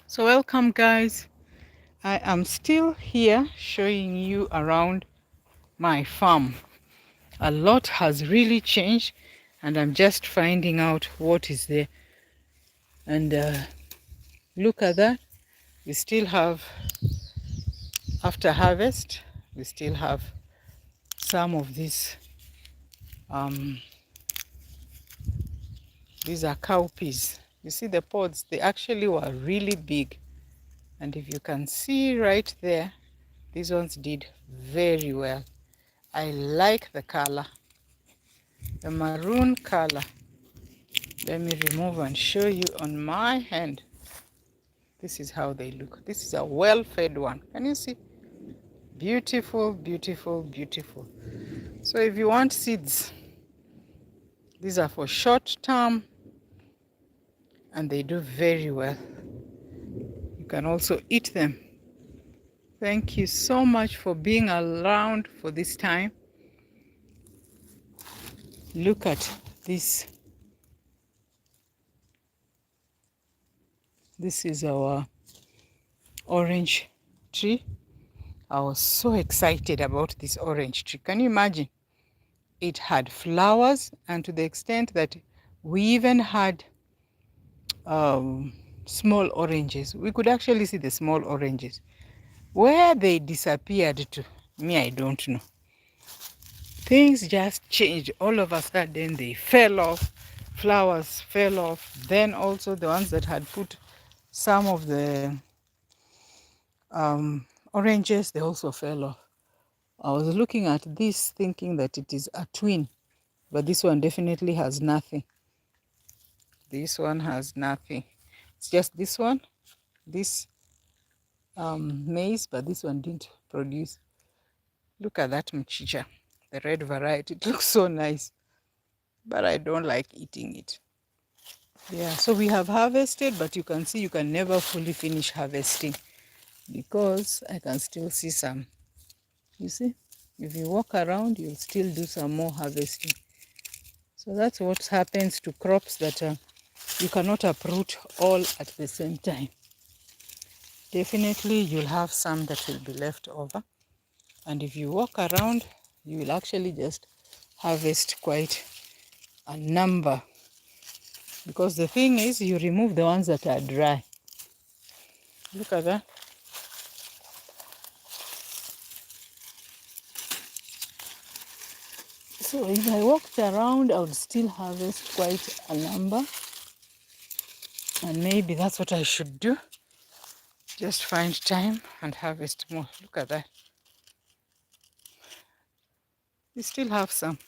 So welcome, guys. I am still here showing you around my farm. A lot has really changed, and I'm just finding out what is there. And look at that. We still have, after harvest, we still have some of these are cowpeas. You see the pods, they actually were really big. And if you can see right there, these ones did very well. I like the color, the maroon color. Let me remove and show you on my hand. This is how they look. This is a well-fed one. Can you see? Beautiful, beautiful, beautiful. So if you want seeds, these are for short term, and they do very well. You can also eat them. Thank you so much for being around for this time. Look at this. This is our orange tree. I was so excited about this orange tree. Can you imagine? It had flowers, and to the extent that we even had small oranges. We could actually see the small oranges. Where they disappeared to, me, I don't know. Things just changed. All of a sudden, they fell off. Flowers fell off. Then also the ones that had put some of the oranges, they also fell off. I was looking at this thinking that it is a twin, but this one definitely has nothing. This one has nothing. It's just this one, this maize, but this one didn't produce. Look at that mchicha, the red variety. It looks so nice, but I don't like eating it. Yeah, so we have harvested, but you can see you can never fully finish harvesting because I can still see some. You see, if you walk around, you'll still do some more harvesting. So that's what happens to crops that you cannot uproot all at the same time. Definitely you'll have some that will be left over. And if you walk around, you will actually just harvest quite a number. Because the thing is, you remove the ones that are dry. Look at that. So if I walked around, I would still harvest quite a number. And maybe that's what I should do. Just find time and harvest more. Look at that. We still have some.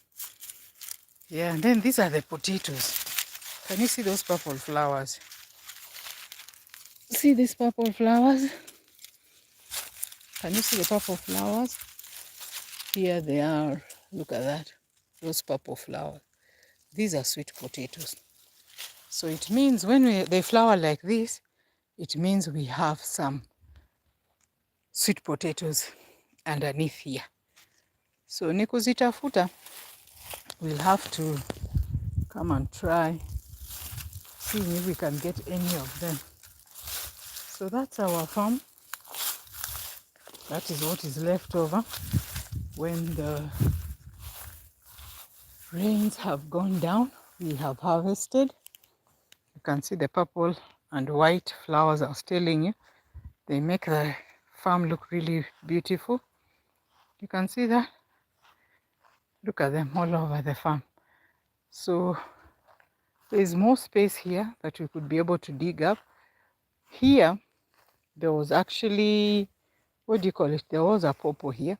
Yeah, and then these are the potatoes. Can you see those purple flowers? See these purple flowers? Can you see the purple flowers? Here they are. Look at that. Those purple flowers. These are sweet potatoes. So it means when they flower like this, it means we have some sweet potatoes underneath here. So nikuzitafuta, we'll have to come and try seeing if we can get any of them. So that's our farm. That is what is left over when the rains have gone down. We have harvested. You can see the purple and white flowers I was telling you. They make the farm look really beautiful. You can see that. Look at them all over the farm. So there's more space here that we could be able to dig up. Here, there was actually, what do you call it? There was a pawpaw here.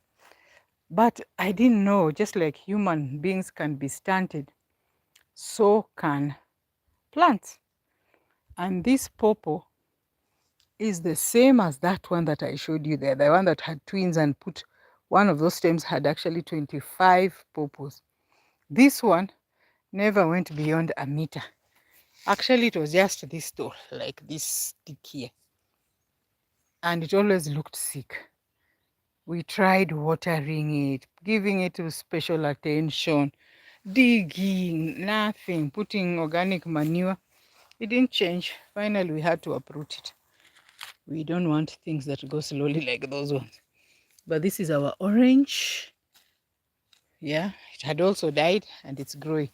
But I didn't know, just like human beings can be stunted, so can plants. And this pawpaw is the same as that one that I showed you there, the one that had twins and put one of those stems had actually 25 pawpaws. This one never went beyond a meter. Actually, it was just this tall, like this stick here. And it always looked sick. We tried watering it, giving it special attention, digging, nothing, putting organic manure. It didn't change. Finally, we had to uproot it. We don't want things that go slowly like those ones. But this is our orange. Yeah, it had also died and it's growing.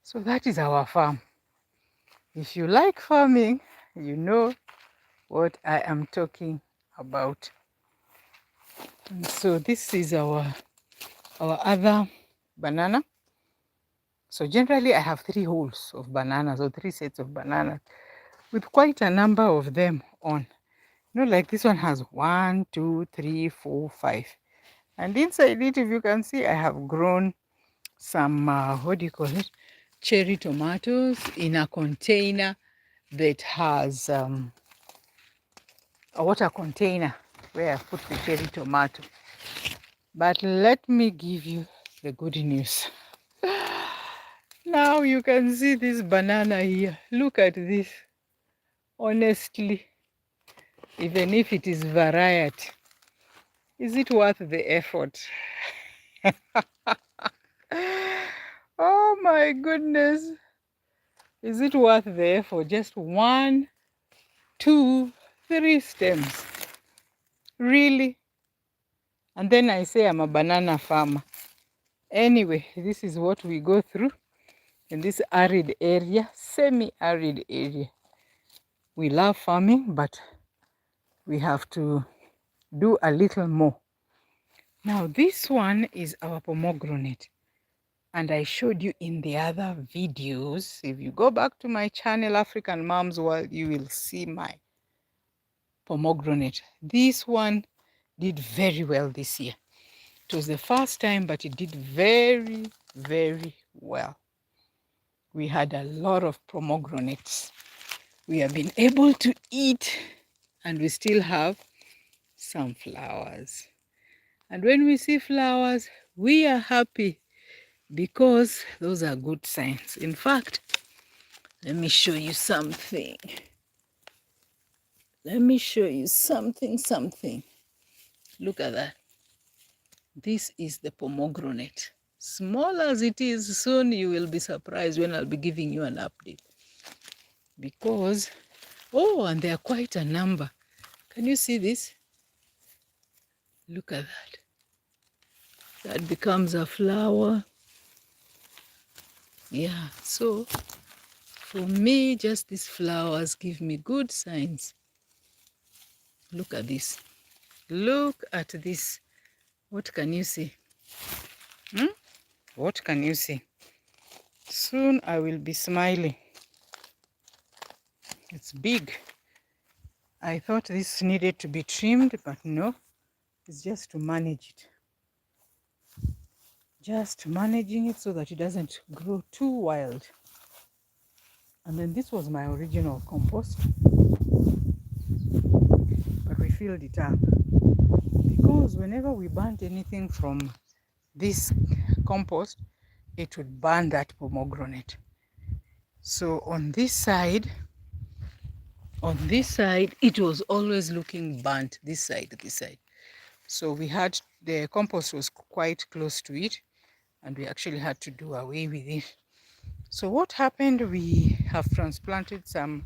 So that is our farm. If you like farming, you know what I am talking about. And so this is our other banana. So generally I have 3 holes of bananas or 3 sets of bananas with quite a number of them on. You know, like this one has 1, 2, 3, 4, 5. And inside it, if you can see, I have grown some, what do you call it? Cherry tomatoes in a container that has a water container where I put the cherry tomato. But let me give you the good news. Now you can see this banana here. Look at this. Honestly, even if it is variety, is it worth the effort? Oh my goodness. Is it worth the effort? Just 1, 2, 3 stems. Really? And then I say I'm a banana farmer. Anyway, this is what we go through in this arid area, semi-arid area. We love farming, but we have to do a little more. Now, this one is our pomegranate. And I showed you in the other videos. If you go back to my channel, African Moms World, you will see my pomegranate. This one did very well this year. It was the first time, but it did very, very well. We had a lot of pomegranates. We have been able to eat, and we still have some flowers. And when we see flowers, we are happy because those are good signs. In fact, let me show you something. Let me show you something. Look at that. This is the pomegranate. Small as it is, soon you will be surprised when I'll be giving you an update. Because, oh, and there are quite a number. Can you see this? Look at that. That becomes a flower. Yeah, so for me, just these flowers give me good signs. Look at this. Look at this. What can you see? What can you see? Soon I will be smiling. It's big. I thought this needed to be trimmed, but no. It's just to manage it. Just managing it so that it doesn't grow too wild. And then this was my original compost. But we filled it up. Because whenever we burnt anything from this compost, it would burn that pomegranate. So on this side, it was always looking burnt, this side. So we had, the compost was quite close to it, and we actually had to do away with it. So what happened, we have transplanted some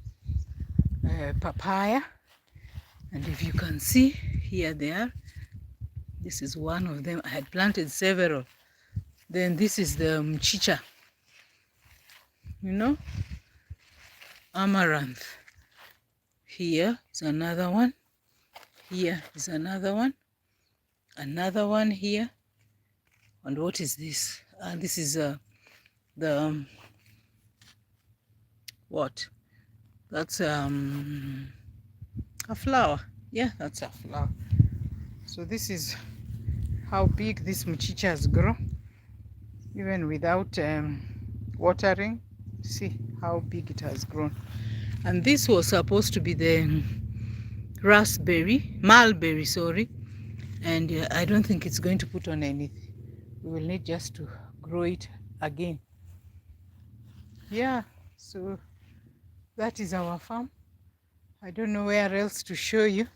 papaya, and if you can see, here they are. This is one of them. I had planted several. Then this is the mchicha, you know, amaranth. Here is another one. Here is another one. Another one here. And what is this? This is the what? That's a flower. Yeah, that's a flower. So this is how big this mchichas grow, even without watering. See how big it has grown. And this was supposed to be the mulberry, sorry. And I don't think it's going to put on anything. We will need just to grow it again. Yeah, so that is our farm. I don't know where else to show you.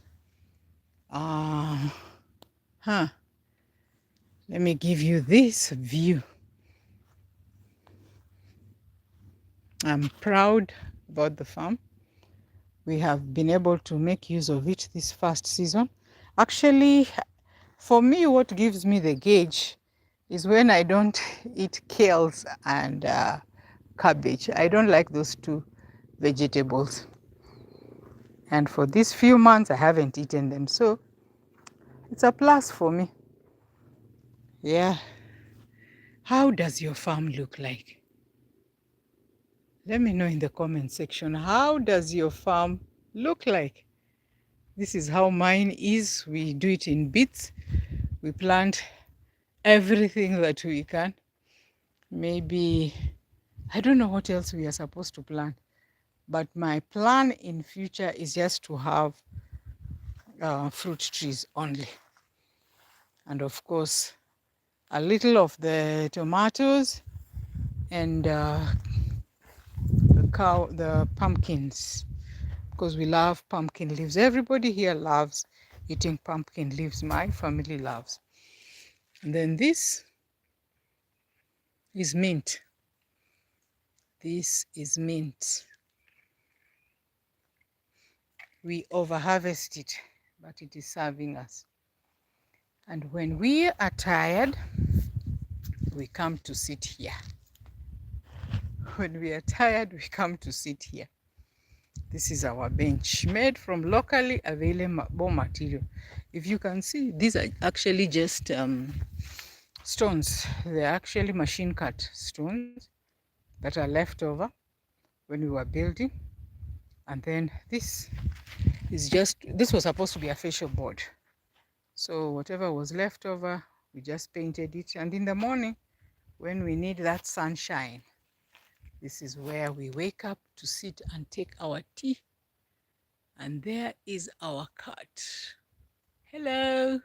Let me give you this view. I'm proud about the farm. We have been able to make use of it this first season. Actually, for me, what gives me the gauge is when I don't eat kales and cabbage. I don't like those two vegetables. And for these few months, I haven't eaten them. So it's a plus for me. Yeah. How does your farm look like? Let me know in the comment section. How does your farm look like? This is how mine is. We do it in bits. We plant everything that we can. Maybe, I don't know what else we are supposed to plant. But my plan in future is just to have fruit trees only. And of course, a little of the tomatoes and the pumpkins, because we love pumpkin leaves. Everybody here loves eating pumpkin leaves. My family loves. And then this is mint. This is mint. We over-harvest it, but it is serving us. And when we are tired, we come to sit here. When we are tired, we come to sit here. This is our bench, made from locally available material. If you can see, these are actually just stones. They're actually machine cut stones that are left over when we were building. And then this was supposed to be a facial board. So whatever was left over, we just painted it. And in the morning, when we need that sunshine, this is where we wake up to sit and take our tea. And there is our cat. Hello.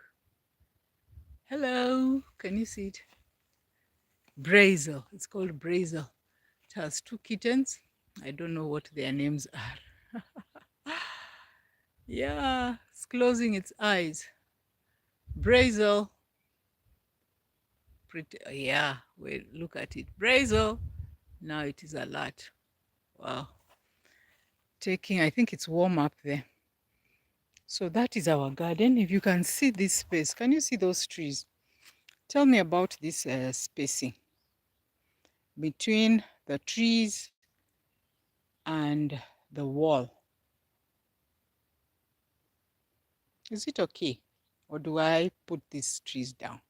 Hello. Can you see it? Brazel. It's called Brazel. It has 2 kittens. I don't know what their names are. Yeah, it's closing its eyes. Brazel. Pretty, yeah, wait, look at it. Brazel. Now it is alert. Wow. I think it's warm up there. So that is our garden. If you can see this space, can you see those trees? Tell me about this spacing between the trees and the wall. Is it okay? Or do I put these trees down?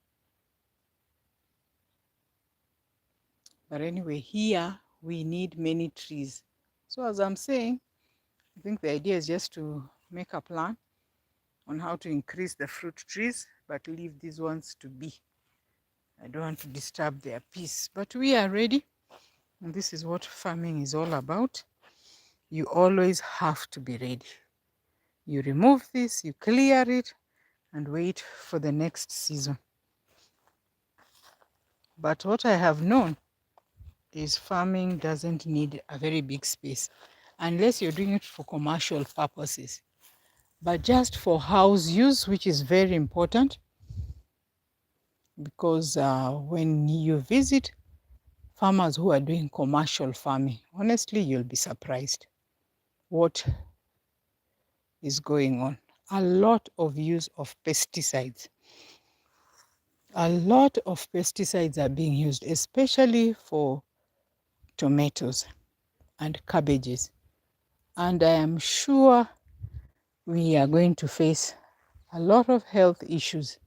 But anyway, here we need many trees. So as I'm saying, I think the idea is just to make a plan on how to increase the fruit trees, but leave these ones to be. I don't want to disturb their peace, but we are ready. And this is what farming is all about. You always have to be ready. You remove this, you clear it, and wait for the next season. But what I have known is farming doesn't need a very big space unless you're doing it for commercial purposes. But just for house use, which is very important, because when you visit farmers who are doing commercial farming, honestly, you'll be surprised what is going on. A lot of use of pesticides. A lot of pesticides are being used, especially for tomatoes and cabbages. And I am sure we are going to face a lot of health issues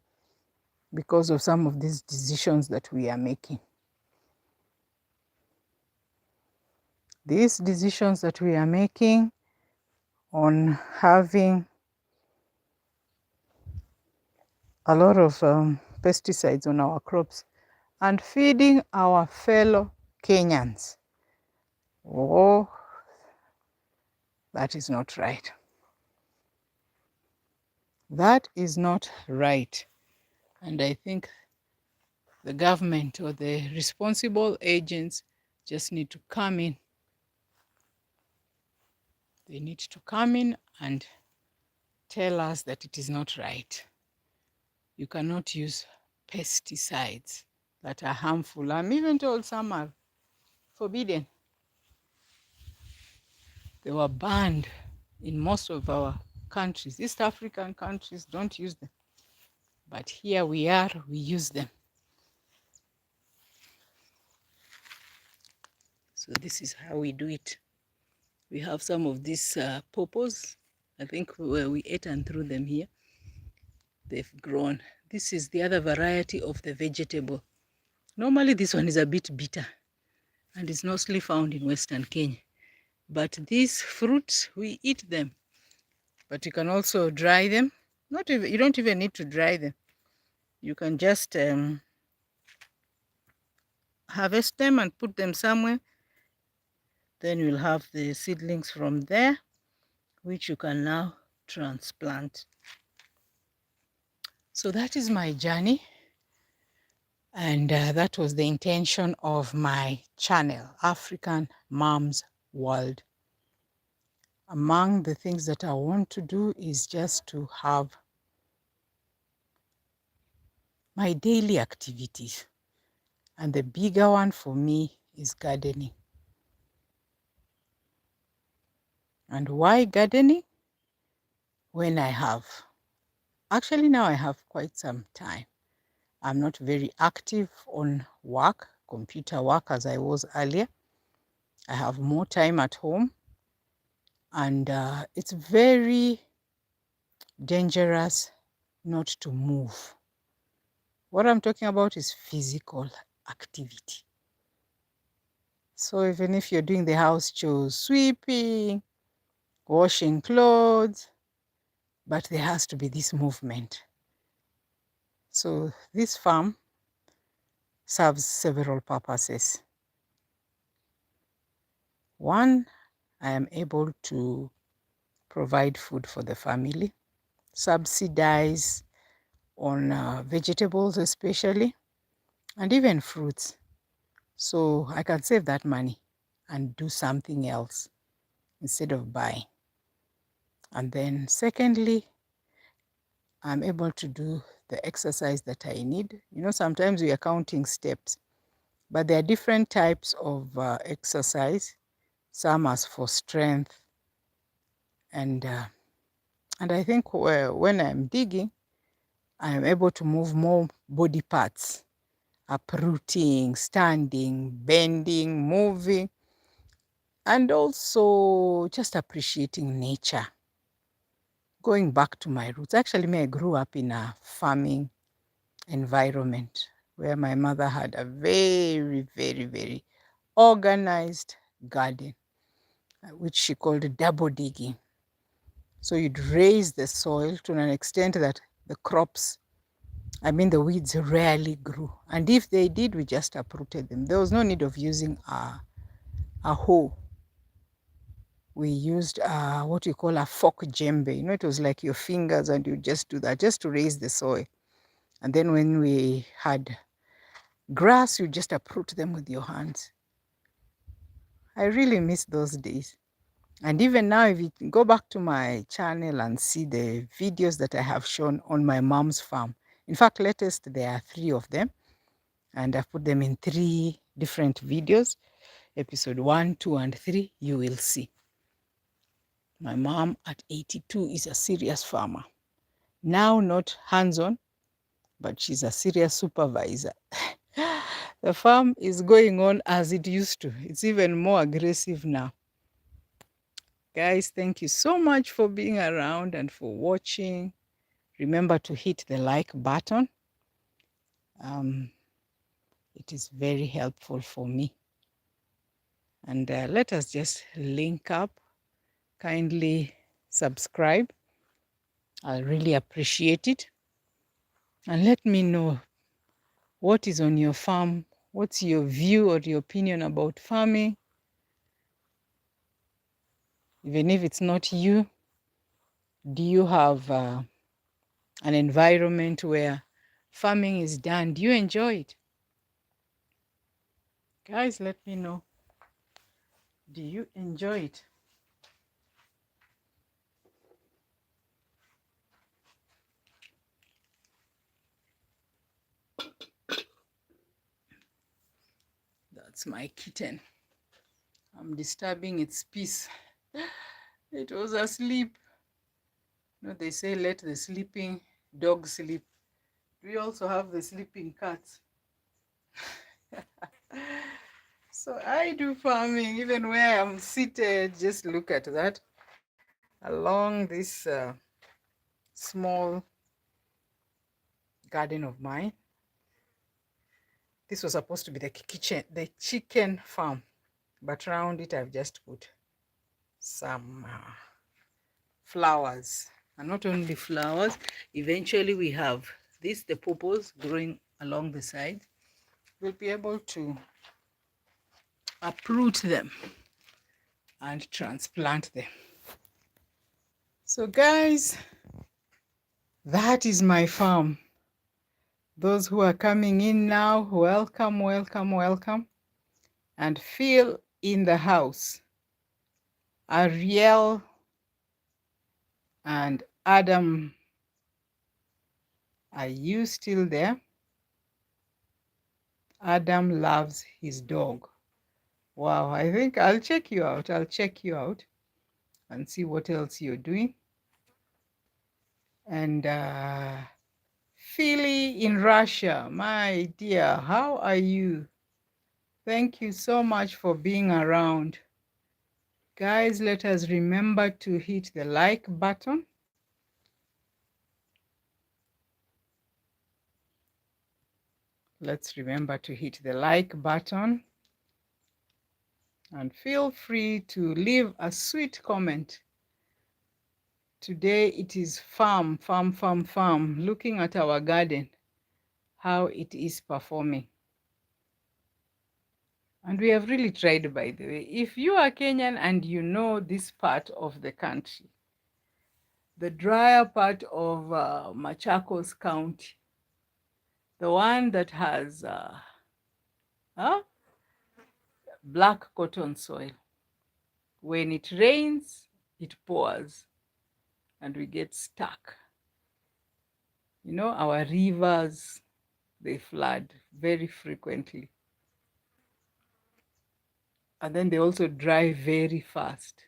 because of some of these decisions that we are making. These decisions that we are making on having a lot of pesticides on our crops and feeding our fellow Kenyans. Oh, that is not right. That is not right. And I think the government or the responsible agents just need to come in. They need to come in and tell us that it is not right. You cannot use pesticides that are harmful. I'm even told some are forbidden. They were banned in most of our countries. East African countries don't use them. But here we use them. So this is how we do it. We have some of these pawpaws. I think we ate and threw them here. They've grown. This is the other variety of the vegetable. Normally this one is a bit bitter and is mostly found in Western Kenya. But these fruits, we eat them. But you can also dry them. You don't even need to dry them. You can just harvest them and put them somewhere. Then you'll have the seedlings from there, which you can now transplant. So that is my journey. And that was the intention of my channel, African Moms World. Among the things that I want to do is just to have my daily activities. And the bigger one for me is gardening. And why gardening? When I have, actually now I have quite some time. I'm not very active on work, computer work as I was earlier. I have more time at home. And it's very dangerous not to move. What I'm talking about is physical activity. So even if you're doing the house chores, sweeping, washing clothes, but there has to be this movement. So this farm serves several purposes. One, I am able to provide food for the family, subsidize on vegetables especially, and even fruits. So I can save that money and do something else instead of buying. And then secondly, I'm able to do the exercise that I need. You know, sometimes we are counting steps, but there are different types of exercise. Some are for strength. And I think when I'm digging, I'm able to move more body parts, uprooting, standing, bending, moving, and also just appreciating nature. Going back to my roots. Actually, I grew up in a farming environment where my mother had a very, very, very organized garden, which she called double digging. So you'd raise the soil to an extent that the weeds rarely grew. And if they did, we just uprooted them. There was no need of using a hoe. We used what we call a fork djembe. You know, it was like your fingers and you just do that just to raise the soil. And then when we had grass, you just uproot them with your hands. I really miss those days. And even now, if you go back to my channel and see the videos that I have shown on my mom's farm, in fact, latest, there are 3 of them, and I've put them in 3 different videos. Episode 1, 2, and 3, you will see. My mom at 82 is a serious farmer. Now, not hands-on, but she's a serious supervisor. The farm is going on as it used to. It's even more aggressive now. Guys, thank you so much for being around and for watching. Remember to hit the like button. It is very helpful for me. And let us just link up. Kindly subscribe. I'll really appreciate it. And let me know what is on your farm. What's your view or your opinion about farming? Even if it's not you, do you have an environment where farming is done? Do you enjoy it? Guys, let me know. Do you enjoy it? That's my kitten. I'm disturbing its peace. It was asleep. No, they say let the sleeping dog sleep. We also have the sleeping cats. So I do farming even where I'm seated. Just look at that. Along this small garden of mine. This was supposed to be the chicken farm, but around it I've just put some flowers. And not only flowers, eventually we have the purples growing along the side. We'll be able to uproot them and transplant them. So guys, that is my farm. Those who are coming in now, welcome, welcome, welcome. And feel in the house. Ariel and Adam, are you still there? Adam loves his dog. Wow, I think I'll check you out. I'll check you out and see what else you're doing. And Philly in Russia, my dear, how are you? Thank you so much for being around. Guys, let us remember to hit the like button. Let's remember to hit the like button. And feel free to leave a sweet comment. Today it is farm, looking at our garden, how it is performing. And we have really tried, by the way. If you are Kenyan and you know this part of the country, the drier part of Machakos County, the one that has black cotton soil, when it rains, it pours and we get stuck. You know, our rivers, they flood very frequently. And then they also dry very fast.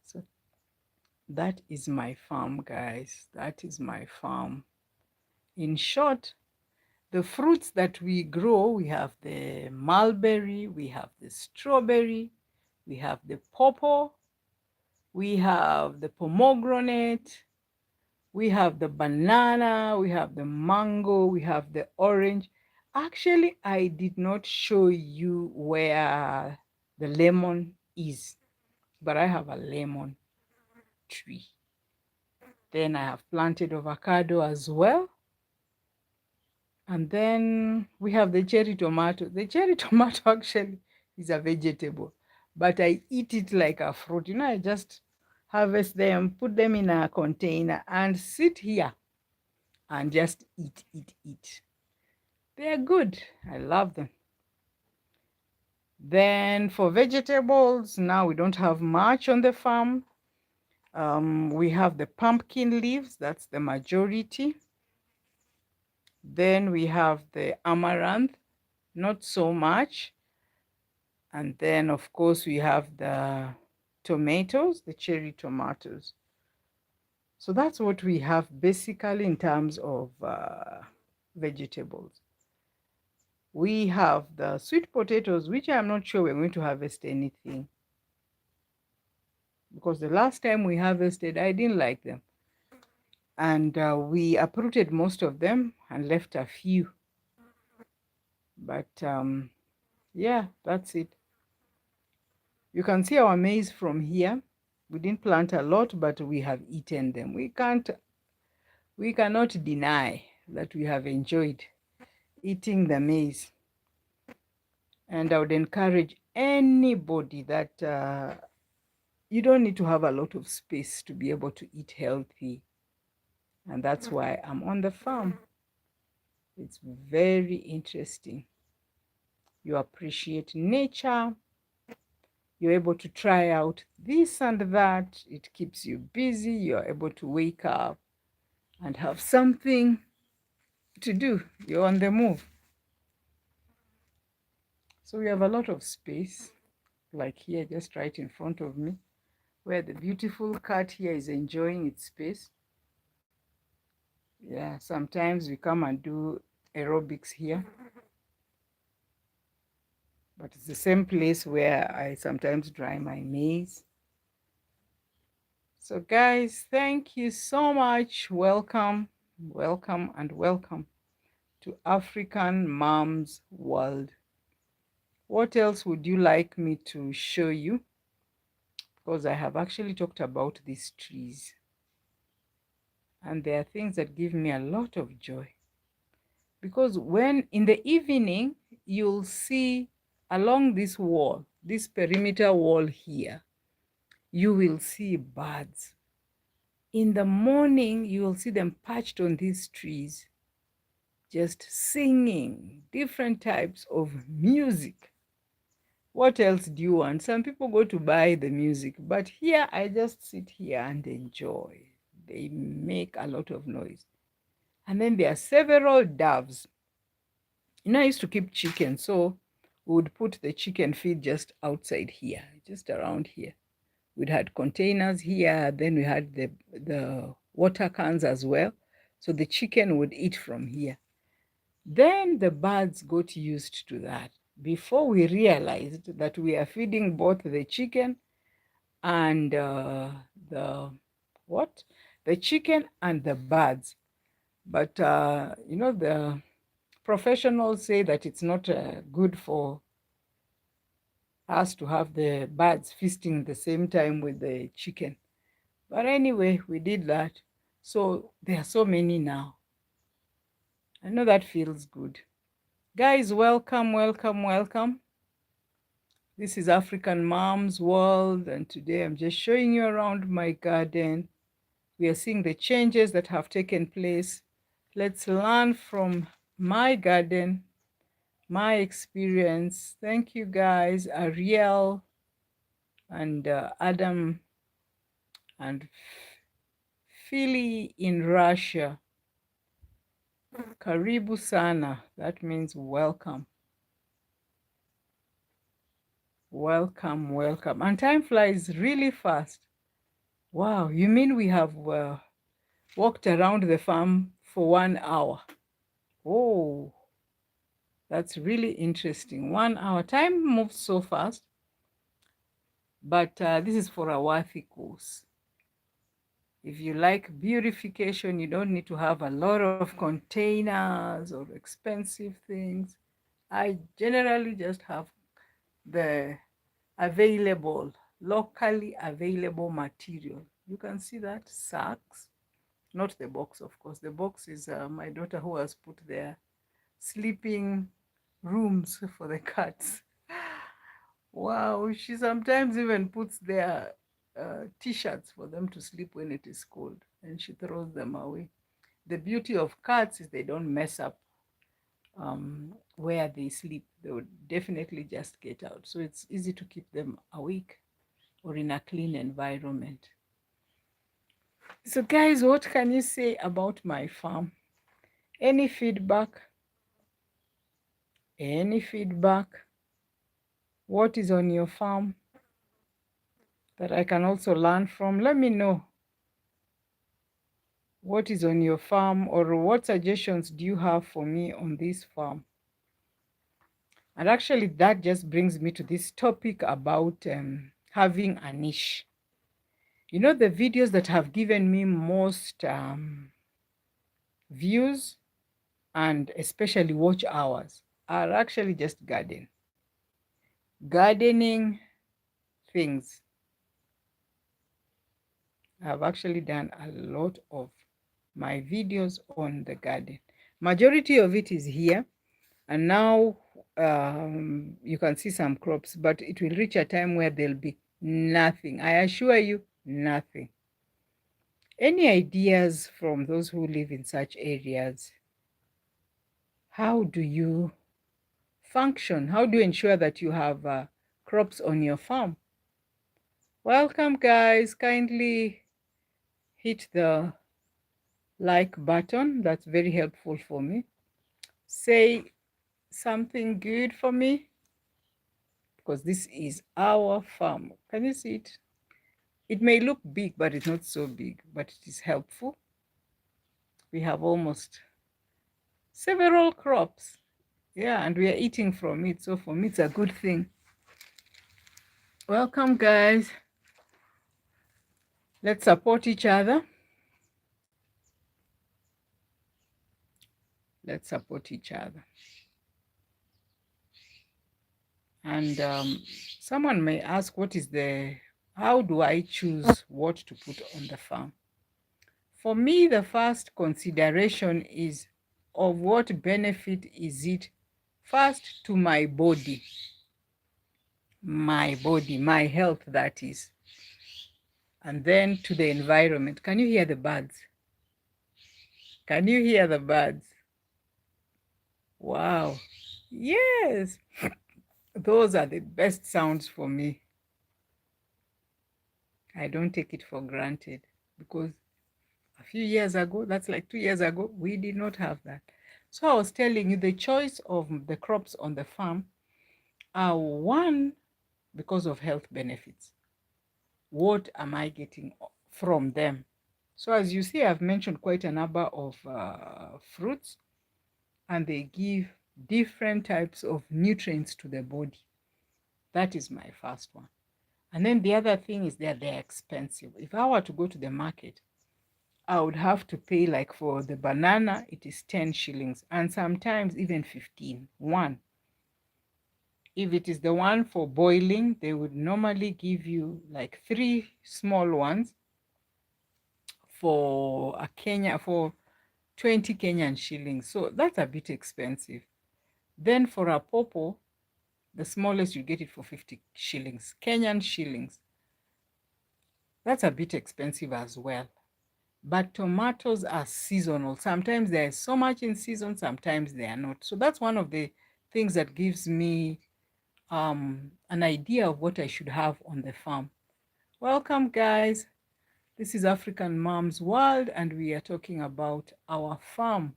So that is my farm, guys. That is my farm. In short, the fruits that we grow, we have the mulberry, we have the strawberry, we have the pawpaw, we have the pomegranate, we have the banana, we have the mango, we have the orange. Actually, I did not show you where the lemon is, but I have a lemon tree. Then I have planted avocado as well. And then we have the cherry tomato. The cherry tomato actually is a vegetable, but I eat it like a fruit. You know, I just harvest them, put them in a container and sit here and just eat. They are good. I love them. Then for vegetables, now we don't have much on the farm. We have the pumpkin leaves, that's the majority. Then we have the amaranth, not so much. And then, of course, we have the tomatoes, the cherry tomatoes. So that's what we have basically in terms of vegetables. We have the sweet potatoes, which I'm not sure we're going to harvest anything, because the last time we harvested, I didn't like them. And we uprooted most of them and left a few. But yeah, that's it. You can see our maize from here. We didn't plant a lot, but we have eaten them. We cannot deny that we have enjoyed eating the maize. And I would encourage anybody that you don't need to have a lot of space to be able to eat healthy. And that's why I'm on the farm. It's very interesting. You appreciate nature. You're able to try out this and that. It keeps you busy. You're able to wake up and have something to do. You're on the move. So we have a lot of space, like here, just right in front of me, where the beautiful cat here is enjoying its space. Yeah, sometimes we come and do aerobics here. But it's the same place where I sometimes dry my maize. So guys, thank you so much. Welcome, welcome, and welcome to African Moms World. What else would you like me to show you? Because I have actually talked about these trees. And there are things that give me a lot of joy. Because when in the evening, you'll see along this wall, this perimeter wall here, you will see birds. In the morning, you will see them perched on these trees, just singing different types of music. What else do you want? Some people go to buy the music, but here I just sit here and enjoy. They make a lot of noise. And then there are several doves. You know, I used to keep chicken, so we would put the chicken feed just outside here, just around here. We had containers here, then we had the water cans as well. So the chicken would eat from here. Then the birds got used to that. Before we realized that we are feeding both the chicken and the chicken and the birds. But you know, the professionals say that it's not good for us to have the birds feasting at the same time with the chicken. But anyway, we did that. So there are so many now. I know that feels good. Guys, welcome, welcome, welcome. This is African Moms World, and today I'm just showing you around my garden. We are seeing the changes that have taken place. Let's learn from my garden, my experience. Thank you guys, Ariel and Adam and Philly in Russia. Karibu sana. That means welcome. Welcome, welcome. And time flies really fast. Wow, you mean we have walked around the farm for 1 hour? Oh, that's really interesting. 1 hour. Time moves so fast. But this is for a worthy cause. If you like beautification, you don't need to have a lot of containers or expensive things. I generally just have the available, locally available material. You can see that sacks, not the box, of course. The box is my daughter who has put their sleeping rooms for the cats. Wow, she sometimes even puts their t-shirts for them to sleep when it is cold, and she throws them away. The beauty of cats is they don't mess up where they sleep, they would definitely just get out. So it's easy to keep them awake or in a clean environment. So guys, what can you say about my farm? Any feedback? Any feedback? What is on your farm that I can also learn from? Let me know what is on your farm, or what suggestions do you have for me on this farm. And actually, that just brings me to this topic about having a niche. You know, the videos that have given me most views and especially watch hours are actually just gardening things. I've actually done a lot of my videos on the garden. Majority of it is here, and now you can see some crops, but it will reach a time where there'll be nothing. I assure you, nothing. Any ideas from those who live in such areas? How do you function? How do you ensure that you have crops on your farm? Welcome, guys. Kindly hit the like button. That's very helpful for me. Say something good for me, because this is our farm. Can you see it? It may look big, but it's not so big, but it is helpful. We have almost several crops. Yeah, and we are eating from it. So for me, it's a good thing. Welcome, guys. Let's support each other. Let's support each other. And someone may ask, how do I choose what to put on the farm? For me, the first consideration is of what benefit is it first to my body, my health, that is, and then to the environment. Can you hear the birds? Can you hear the birds? Wow. Yes. Those are the best sounds for me. I don't take it for granted, because a few years ago, that's like 2 years ago, we did not have that. So I was telling you, the choice of the crops on the farm are, one, because of health benefits. What am I getting from them? So as you see, I've mentioned quite a number of fruits, and they give different types of nutrients to the body. That is my first one. And then the other thing is that they're expensive. If I were to go to the market, I would have to pay, like for the banana, it is 10 shillings, and sometimes even 15. One. If it is the one for boiling, they would normally give you like 3 small ones for 20 Kenyan shillings. So that's a bit expensive. Then for a popo, the smallest, you get it for 50 shillings, Kenyan shillings. That's a bit expensive as well. But tomatoes are seasonal. Sometimes there's so much in season, sometimes they are not. So that's one of the things that gives me an idea of what I should have on the farm. Welcome, guys. This is African Mom's World, and we are talking about our farm,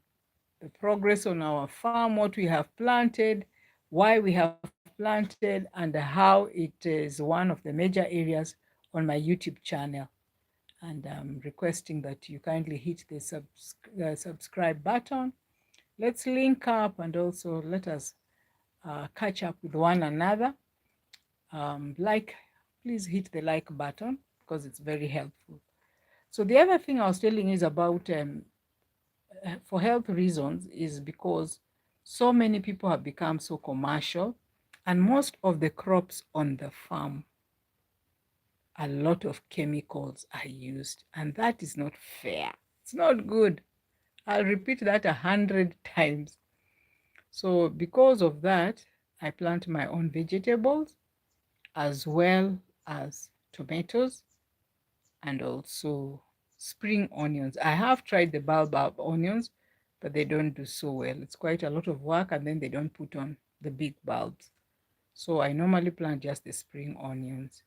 the progress on our farm, what we have planted, why we have planted, and how it is one of the major areas on my YouTube channel. And I'm requesting that you kindly hit the subscribe button. Let's link up, and also let us catch up with one another. Please hit the like button, because it's very helpful. So the other thing I was telling you is about for health reasons, is because so many people have become so commercial, and most of the crops on the farm, a lot of chemicals are used, and that is not fair. It's not good. I'll repeat that 100 times. So because of that, I plant my own vegetables, as well as tomatoes, and also spring onions. I have tried the baobab onions but they don't do so well. It's quite a lot of work, and then they don't put on the big bulbs. So I normally plant just the spring onions.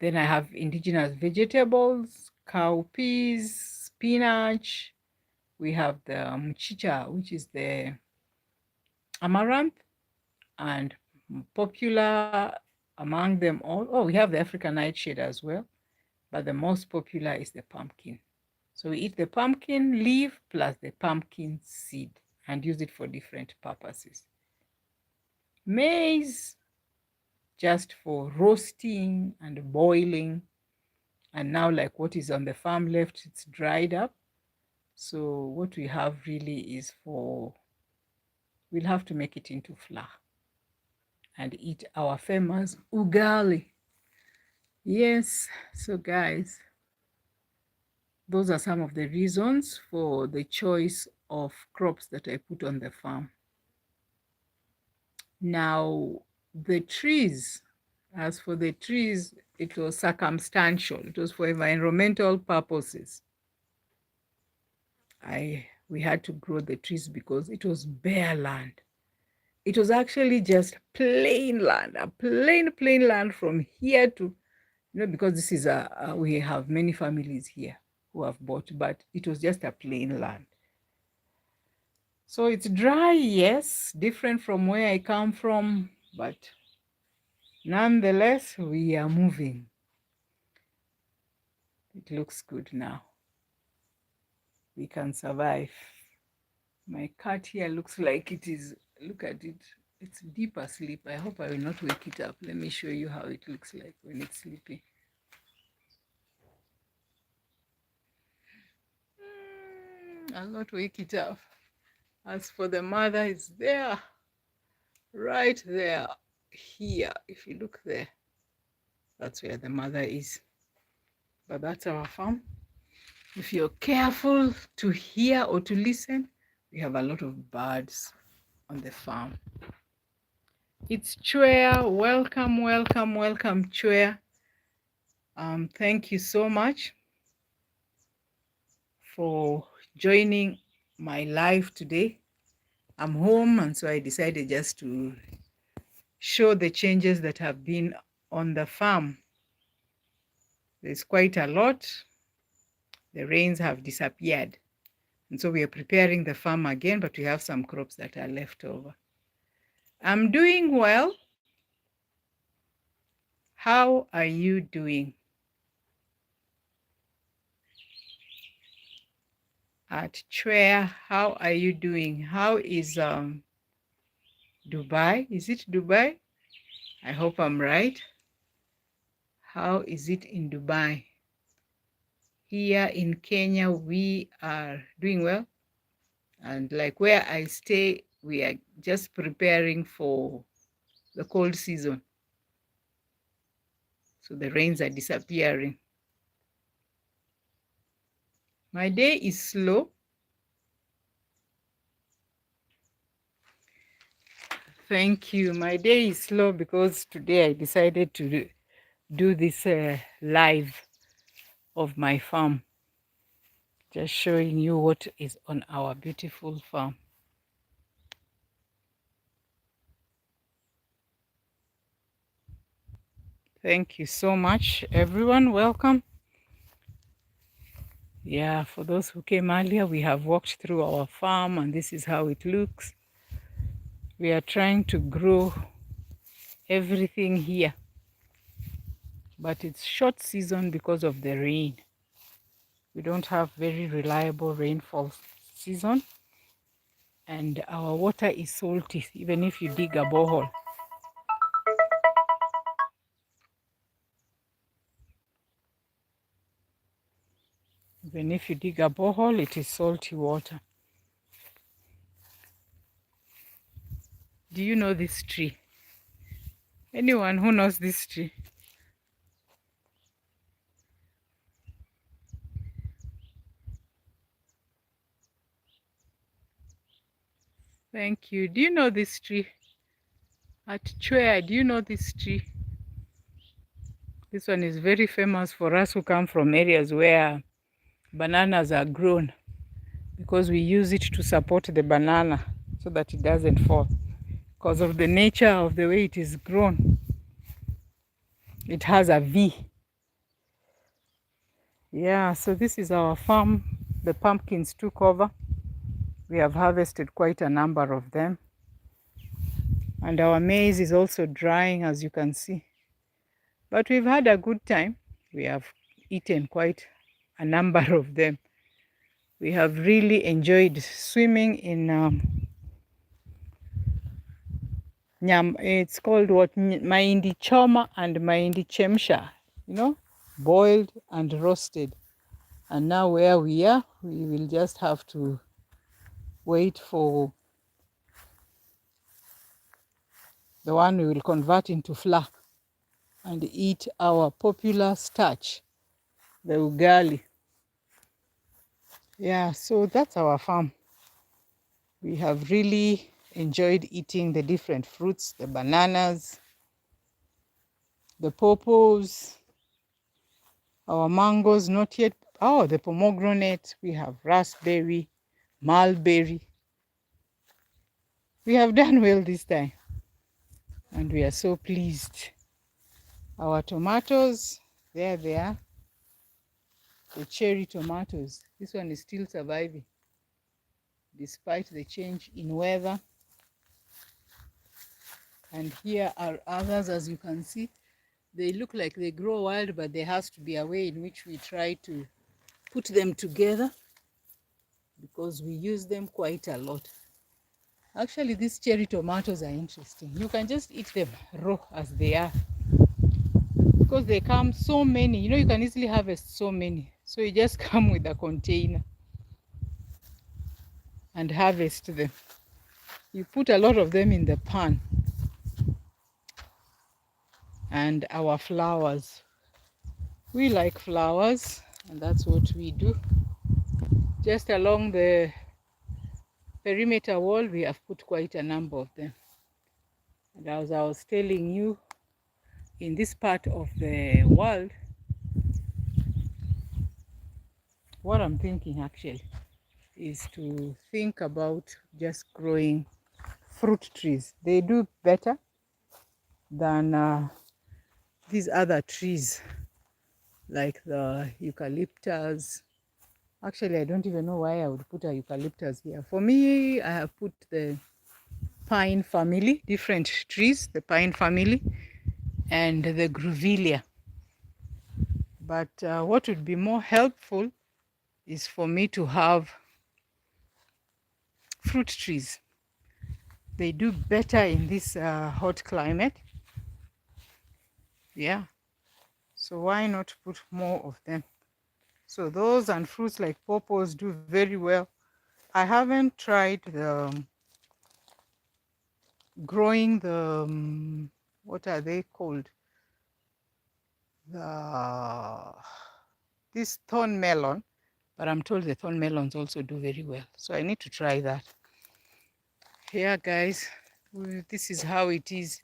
Then I have indigenous vegetables, cowpeas, spinach. We have the mchicha, which is the amaranth, and popular among them all. Oh, we have the African nightshade as well, but the most popular is the pumpkin. So we eat the pumpkin leaf plus the pumpkin seed and use it for different purposes. Maize, just for roasting and boiling. And now, like what is on the farm left, it's dried up. So what we have really is we'll have to make it into flour and eat our famous ugali. Yes, so guys, those are some of the reasons for the choice of crops that I put on the farm. Now, the trees, as for the trees, it was circumstantial. It was for environmental purposes. We had to grow the trees because it was bare land. It was actually just plain land, a plain land from here to, because this is we have many families here who have bought, but it was just a plain land. So it's dry, yes, different from where I come from, but nonetheless, we are moving. It looks good now. We can survive. My cat here looks like it is, look at it. It's deep asleep. I hope I will not wake it up. Let me show you how it looks like when it's sleeping. I'll not wake it up. As for the mother, it's there, right there, here. If you look there, that's where the mother is. But that's our farm. If you're careful to hear or to listen, we have a lot of birds on the farm. It's Chwea. Welcome, welcome, welcome, Chwea. Thank you so much for joining my live today. I'm home, and so I decided just to show the changes that have been on the farm. There's quite a lot. The rains have disappeared, and so we are preparing the farm again, but we have some crops that are left over. I'm doing well. How are you doing? At Chwea, how are you doing? How is Dubai? Is it Dubai? I hope I'm right. How is it in Dubai? Here in Kenya, we are doing well. And like where I stay, we are just preparing for the cold season. So the rains are disappearing. My day is slow. Thank you. My day is slow because today I decided to do this live of my farm. Just showing you what is on our beautiful farm. Thank you so much, everyone. Welcome. Yeah, for those who came earlier, we have walked through our farm, and this is how it looks. We are trying to grow everything here, but it's short season because of the rain. We don't have very reliable rainfall season, and our water is salty even if you dig a borehole. Even if you dig a borehole, it is salty water. Do you know this tree? Anyone who knows this tree? Thank you. Do you know this tree? At Chwea, do you know this tree? This one is very famous for us who come from areas where bananas are grown. because we use it to support the banana so that it doesn't fall. Because of the nature of the way it is grown, it has a V. Yeah, so this is our farm. The pumpkins took over. We have harvested quite a number of them. And our maize is also drying, as you can see. But we've had a good time. We have eaten quite a number of them. We have really enjoyed swimming in it's called what? Mahindi choma and mahindi chemsha, boiled and roasted. And now where we are, we will just have to wait for the one we will convert into flour and eat our popular starch, the ugali. Yeah, so that's our farm. We have really enjoyed eating the different fruits, the bananas, the pawpaws, our mangoes, not yet. Oh, the pomegranate. We have raspberry, mulberry. We have done well this time, and we are so pleased. Our tomatoes, there they are. The cherry tomatoes. This one is still surviving despite the change in weather. And here are others, as you can see. They look like they grow wild, but there has to be a way in which we try to put them together because we use them quite a lot. Actually, these cherry tomatoes are interesting. You can just eat them raw as they are because they come so many. You can easily harvest so many. So you just come with a container and harvest them. You put a lot of them in the pan. And our flowers. We like flowers, and that's what we do. Just along the perimeter wall, we have put quite a number of them. And as I was telling you, in this part of the world, what I'm thinking actually is to think about just growing fruit trees. They do better than these other trees like the eucalyptus. Actually, I don't even know why I would put a eucalyptus here. For me, I have put the pine family, different trees, the pine family, and the grevillea. But what would be more helpful is for me to have fruit trees. They do better in this hot climate. Yeah. So why not put more of them? So those and fruits like pawpaws do very well. I haven't tried the growing the what are they called? This thorn melon, but I'm told the thorn melons also do very well. So I need to try that. Here, guys, this is how it is.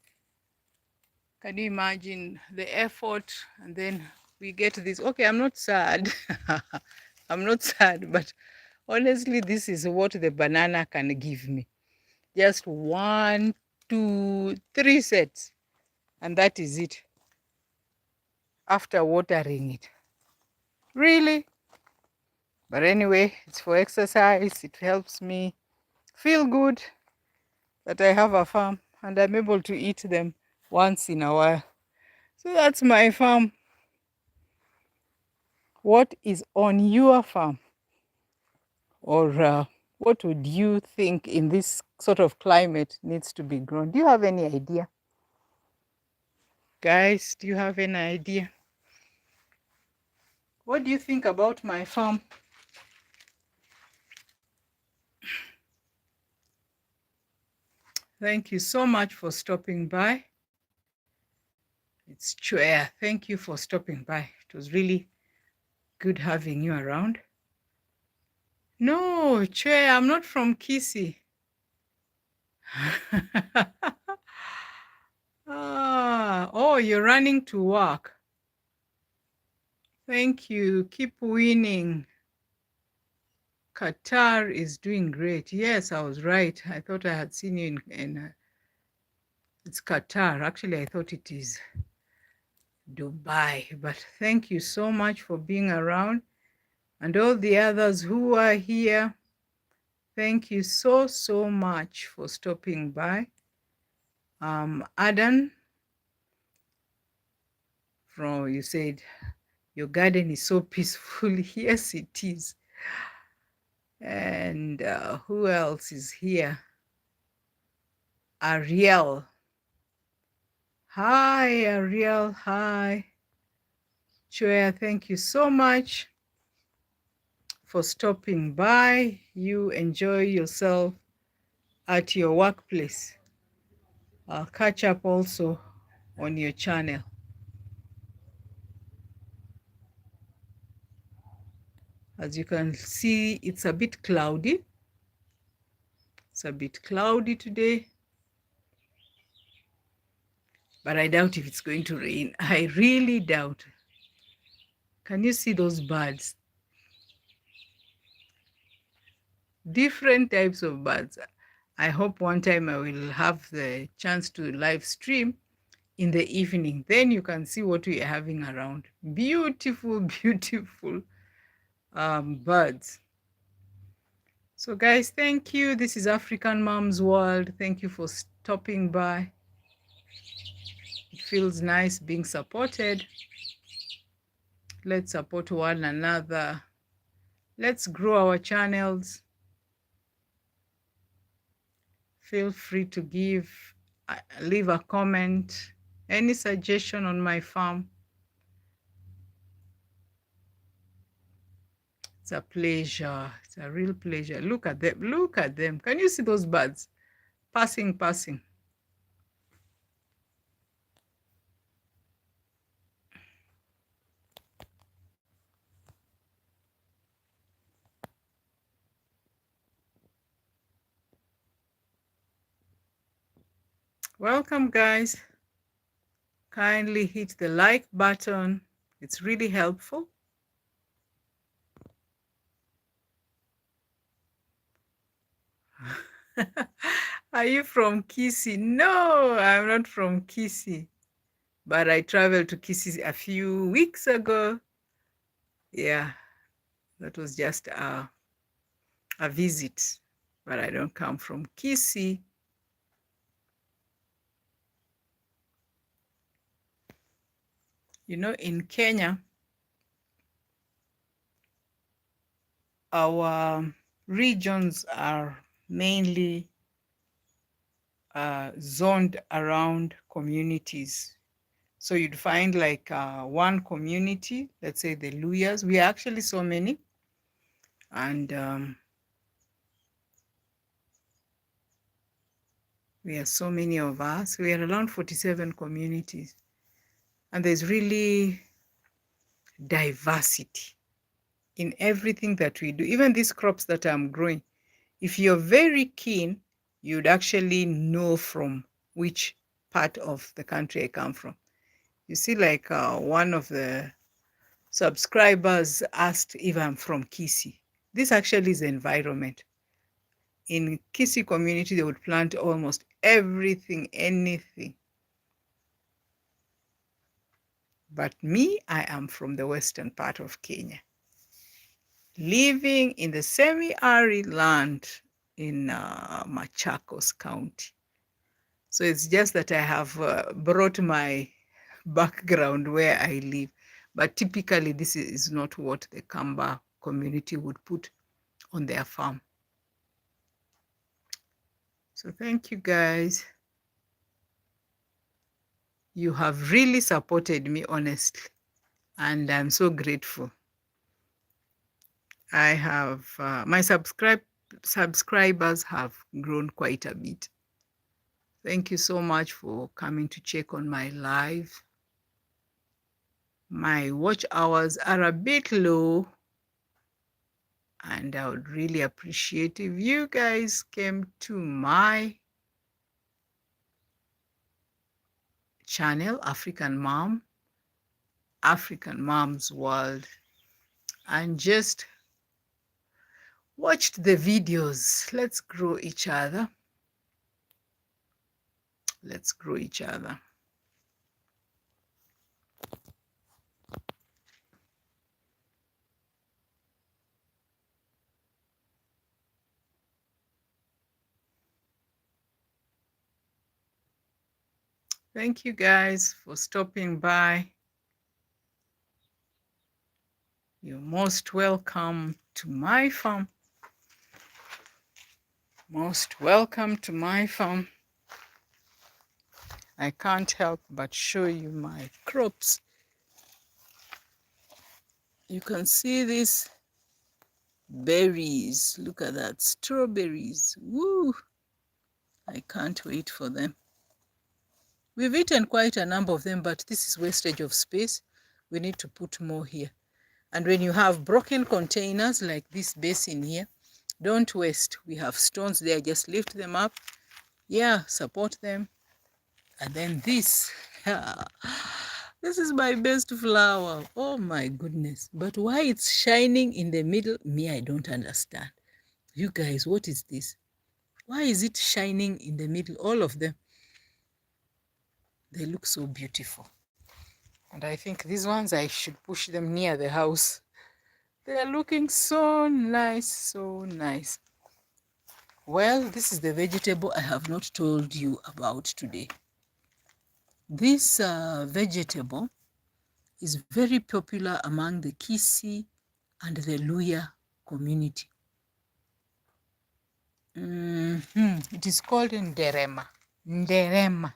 Can you imagine the effort? And then we get this. Okay, I'm not sad. I'm not sad, but honestly, this is what the banana can give me. Just 1, 2, 3 sets. And that is it. After watering it. Really? But anyway, it's for exercise. It helps me feel good that I have a farm and I'm able to eat them once in a while. So that's my farm. What is on your farm? Or what would you think in this sort of climate needs to be grown? Do you have any idea? Guys, do you have any idea? What do you think about my farm? Thank you so much for stopping by. It's Chua. Thank you for stopping by. It was really good having you around. No, Chua, I'm not from Kisii. Oh, you're running to work. Thank you. Keep winning. Qatar is doing great. Yes, I was right. I thought I had seen you in it's Qatar. Actually, I thought it is Dubai. But thank you so much for being around. And all the others who are here, thank you so much for stopping by. Adan, you said your garden is so peaceful. Yes, it is. And who else is here? Ariel. Hi, Ariel. Hi. Choya, thank you so much for stopping by. You enjoy yourself at your workplace. I'll catch up also on your channel. As you can see, it's a bit cloudy. It's a bit cloudy today. But I doubt if it's going to rain. I really doubt. Can you see those birds? Different types of birds. I hope one time I will have the chance to live stream in the evening. Then you can see what we are having around. Beautiful, beautiful birds. So guys, thank you. This is African Mom's World. Thank you for stopping by. It feels nice being supported. Let's support one another. Let's grow our channels. Feel free to leave a comment, any suggestion on my farm. It's a pleasure. It's a real pleasure. Look at them. Look at them. Can you see those birds? Passing. Welcome, guys. Kindly hit the like button. It's really helpful. Are you from Kisii? No, I'm not from Kisii, but I traveled to Kisii a few weeks ago. Yeah, that was just a visit, but I don't come from Kisii. You know, in Kenya, our regions are mainly zoned around communities. So you'd find like one community, let's say the Luyas. We are actually so many. And we are so many of us. We are around 47 communities. And there's really diversity in everything that we do. Even these crops that I'm growing, if you're very keen, you'd actually know from which part of the country I come from. You see, like one of the subscribers asked if I'm from Kisii. This actually is the environment. In Kisii community, they would plant almost everything, anything. But me, I am from the western part of Kenya, living in the semi-arid land in Machakos County. So it's just that I have brought my background where I live. But typically, this is not what the Kamba community would put on their farm. So thank you, guys. You have really supported me, honestly, and I'm so grateful. I have, my subscribers have grown quite a bit. Thank you so much for coming to check on my live. My watch hours are a bit low, and I would really appreciate if you guys came to my channel, African Mom's World, and just watched the videos. Let's grow each other. Let's grow each other. Thank you guys for stopping by. You're most welcome to my farm. Most welcome to my farm. I can't help but show you my crops. You can see these berries. Look at that, strawberries. Woo! I can't wait for them. We've eaten quite a number of them, but this is wastage of space. We need to put more here. And when you have broken containers like this basin here, don't waste. We have stones there, just lift them up. Yeah, support them. And then this. This is my best flower. Oh my goodness. But why it's shining in the middle, me, I don't understand. You guys, what is this? Why is it shining in the middle? All of them. They look so beautiful. And I think these ones, I should push them near the house. They are looking so nice, so nice. Well, this is the vegetable I have not told you about today. This vegetable is very popular among the Kisii and the Luya community. It is called nderema. Nderema.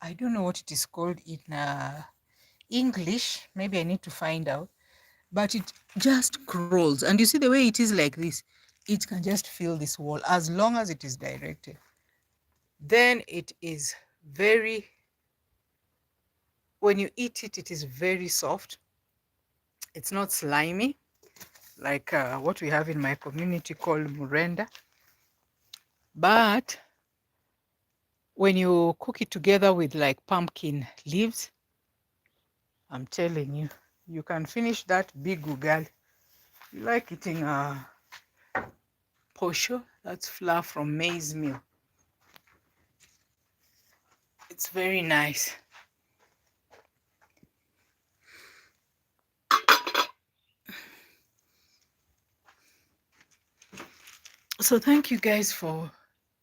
I don't know what it is called in English. Maybe I need to find out. But it just crawls. And you see the way it is like this. It can just fill this wall as long as it is directed. Then it is very, when you eat it, it is very soft. It's not slimy like what we have in my community called murenda. But when you cook it together with like pumpkin leaves, I'm telling you, you can finish that big ugali. You like eating posho, that's flour from maize meal. It's very nice. So thank you guys for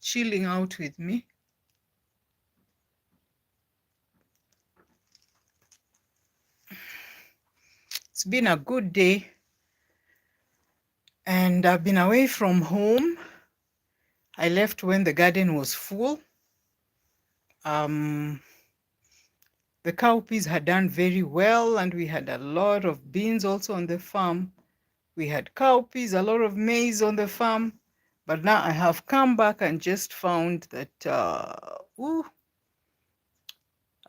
chilling out with me. It's been a good day. And I've been away from home. I left when the garden was full. The cowpeas had done very well, and we had a lot of beans also on the farm. We had cowpeas, a lot of maize on the farm. But now I have come back and just found that I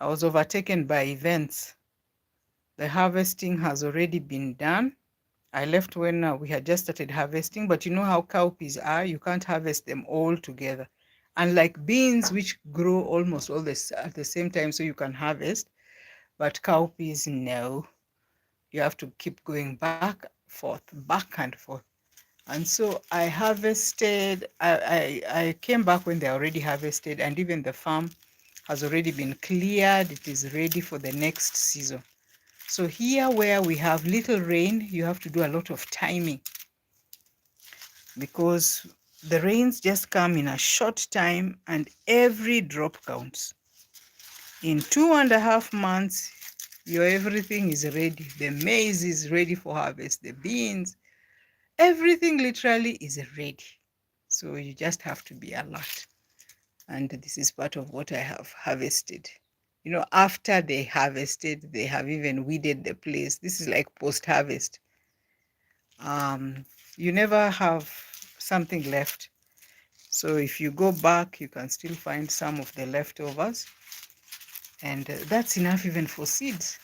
was overtaken by events. The harvesting has already been done. I left when we had just started harvesting, but you know how cowpeas are, you can't harvest them all together. Unlike beans, which grow almost all this at the same time, so you can harvest, but cowpeas, no. You have to keep going back and forth. And so I harvested, I came back when they already harvested, and even the farm has already been cleared. It is ready for the next season. So here where we have little rain, you have to do a lot of timing because the rains just come in a short time and every drop counts. In 2.5 months, your everything is ready. The maize is ready for harvest, the beans, everything literally is ready. So you just have to be alert. And this is part of what I have harvested. You know, after they harvested, they have even weeded the place. This is like post-harvest. You never have something left. So if you go back, you can still find some of the leftovers. And that's enough even for seeds,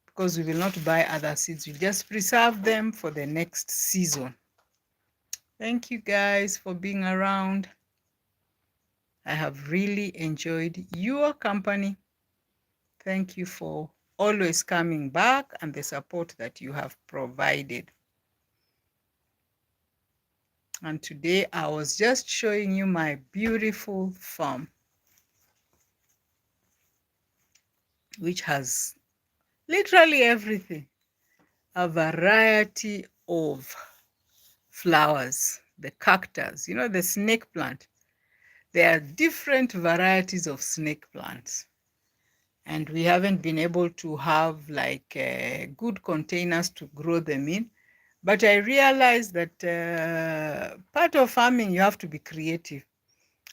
because we will not buy other seeds. We just preserve them for the next season. Thank you guys for being around. I have really enjoyed your company. Thank you for always coming back and the support that you have provided. And today I was just showing you my beautiful farm, which has literally everything, a variety of flowers, the cactus, the snake plant. There are different varieties of snake plants. And we haven't been able to have like good containers to grow them in. But I realized that part of farming, you have to be creative.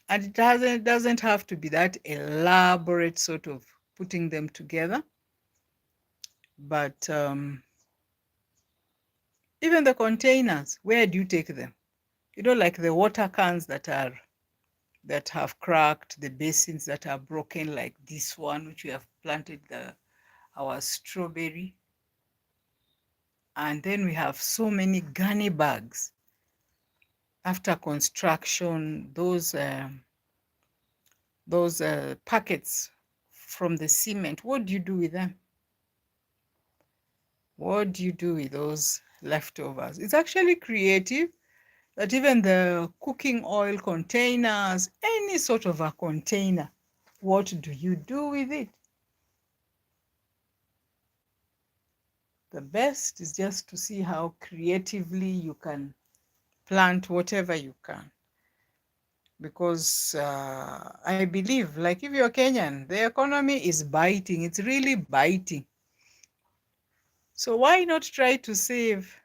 And it doesn't have to be that elaborate sort of putting them together. But even the containers, where do you take them? Like the water cans that have cracked, the basins that are broken, like this one, which we have planted our strawberry. And then we have so many gunny bags. After construction, those packets from the cement, what do you do with them? What do you do with those leftovers? It's actually creative that even the cooking oil containers, any sort of a container, what do you do with it? The best is just to see how creatively you can plant whatever you can. Because I believe, like if you're Kenyan, the economy is biting. It's really biting. So why not try to save?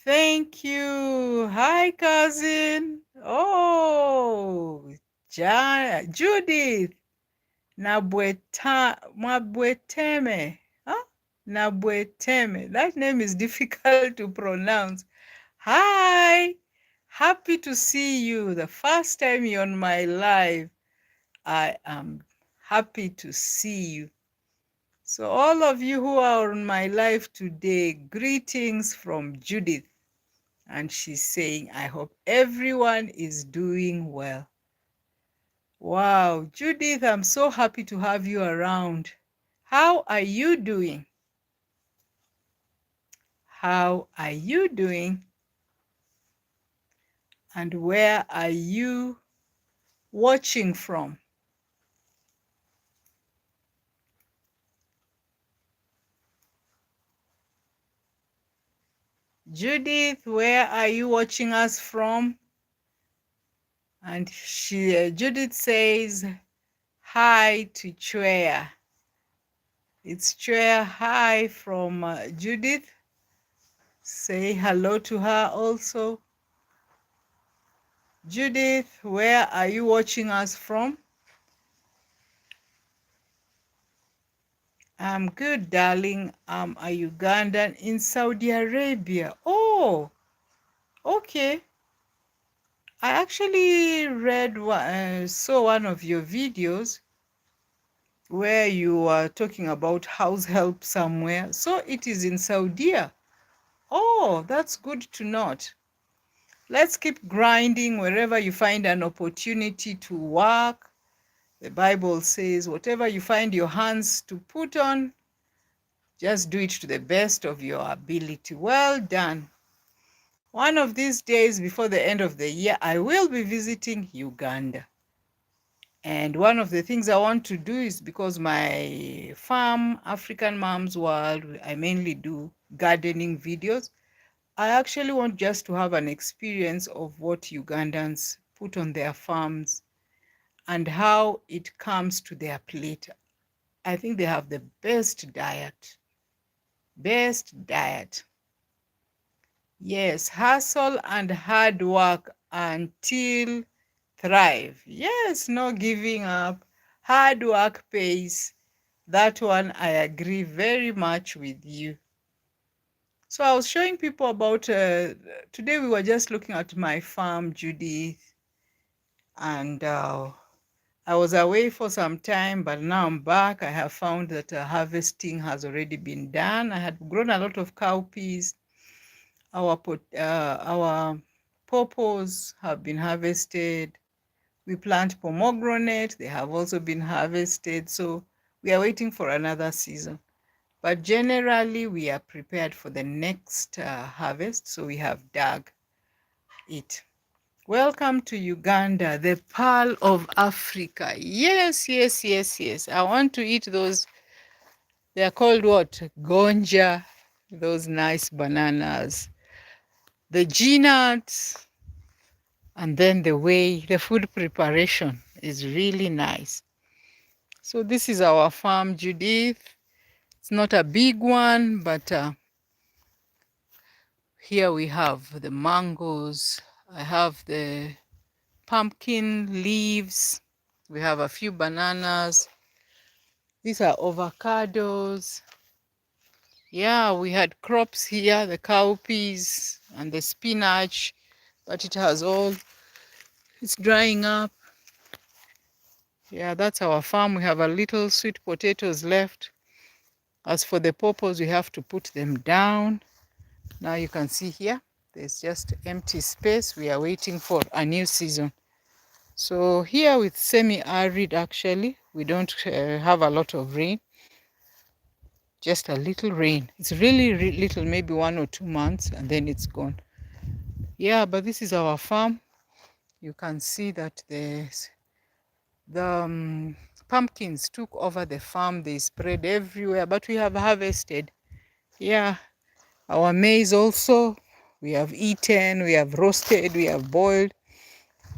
Thank you. Hi, cousin. Oh, Judith. Mabweteme. Huh? Nabweteme. That name is difficult to pronounce. Hi. Happy to see you. The first time you're on my live. I am happy to see you. So all of you who are on my live today, greetings from Judith. And she's saying, I hope everyone is doing well. Wow, Judith, I'm so happy to have you around. How are you doing? How are you doing? And where are you watching from? Judith, where are you watching us from? And Judith says, hi to Chwea. It's Chwea. Hi from Judith. Say hello to her also. Judith, where are you watching us from? I'm good, darling. I'm a Ugandan in Saudi Arabia. Oh, okay. I actually saw one of your videos where you were talking about house help somewhere. So it is in Saudi. Oh, that's good to note. Let's keep grinding wherever you find an opportunity to work. The Bible says, whatever you find your hands to put on, just do it to the best of your ability. Well done. One of these days before the end of the year, I will be visiting Uganda. And one of the things I want to do is, because my farm, African Moms World, I mainly do gardening videos. I actually want just to have an experience of what Ugandans put on their farms and how it comes to their plate. I think they have the best diet. Best diet. Yes, hustle and hard work until thrive. Yes, no giving up. Hard work pays. That one, I agree very much with you. So I was showing people about, today we were just looking at my farm, Judith, and I was away for some time, but now I'm back. I have found that harvesting has already been done. I had grown a lot of cowpeas. Our pawpaws have been harvested. We plant pomegranate. They have also been harvested. So we are waiting for another season. But generally, we are prepared for the next harvest. So we have dug it. Welcome to Uganda, the pearl of Africa. Yes, yes, yes, yes. I want to eat those. They are called what? Gonja. Those nice bananas. The G-nuts. And then the way the food preparation is really nice. So this is our farm, Judith. It's not a big one, but here we have the mangoes. I have the pumpkin leaves. We have a few bananas. These are avocados. Yeah, we had crops here, the cowpeas and the spinach, but it's drying up. Yeah, that's our farm. We have a little sweet potatoes left. As for the pawpaws, we have to put them down. Now you can see here, there's just empty space. We are waiting for a new season. So here with semi-arid, actually, we don't have a lot of rain, just a little rain. It's really, really little, maybe 1 or 2 months, and then it's gone. Yeah, but this is our farm. You can see that the pumpkins took over the farm. They spread everywhere, but we have harvested. Yeah, our maize also, we have eaten, we have roasted, we have boiled.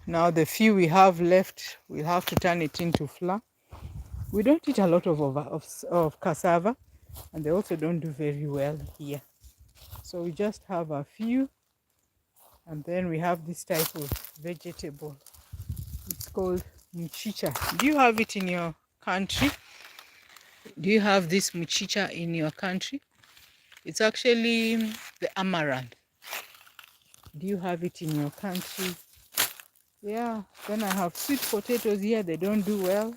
Now the few we have left, we'll have to turn it into flour. We don't eat a lot of cassava, and they also don't do very well here. So we just have a few, and then we have this type of vegetable. It's called mchicha. Do you have it in your country? Do you have this mchicha in your country? It's actually the amaranth. Do you have it in your country? Yeah, then I have sweet potatoes here. They don't do well.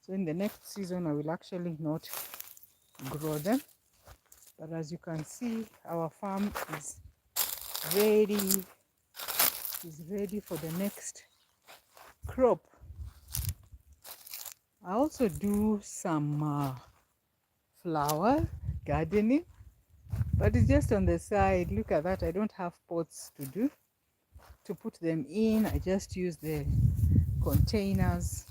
So in the next season, I will actually not grow them. But as you can see, our farm ready, is ready for the next crop. I also do some flower gardening, but it's just on the side. Look at that. I don't have pots to put them in. I just use the containers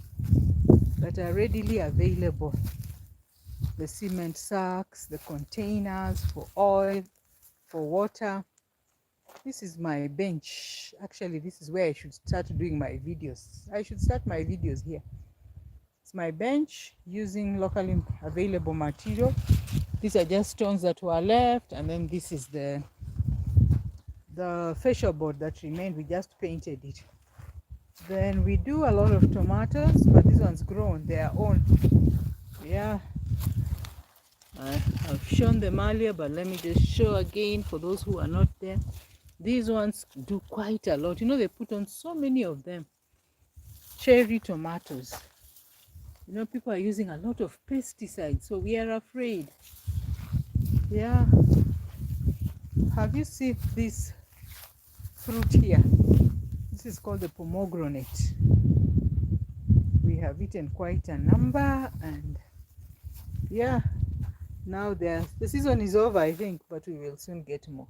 that are readily available. The cement sacks, the containers for oil, for water. This is my bench. Actually, this is where I should start doing my videos. I should start my videos here. It's my bench using locally available material. These are just stones that were left, and then this is the fascia board that remained. We just painted it. Then we do a lot of tomatoes, but this one's grown their own. Yeah, I've shown them earlier, but let me just show again for those who are not there. These ones do quite a lot. You know, they put on so many of them. Cherry tomatoes. You know, people are using a lot of pesticides, so we are afraid. Yeah. Have you seen this fruit here? This is called the pomegranate. We have eaten quite a number, and yeah, now the season is over, I think, but we will soon get more.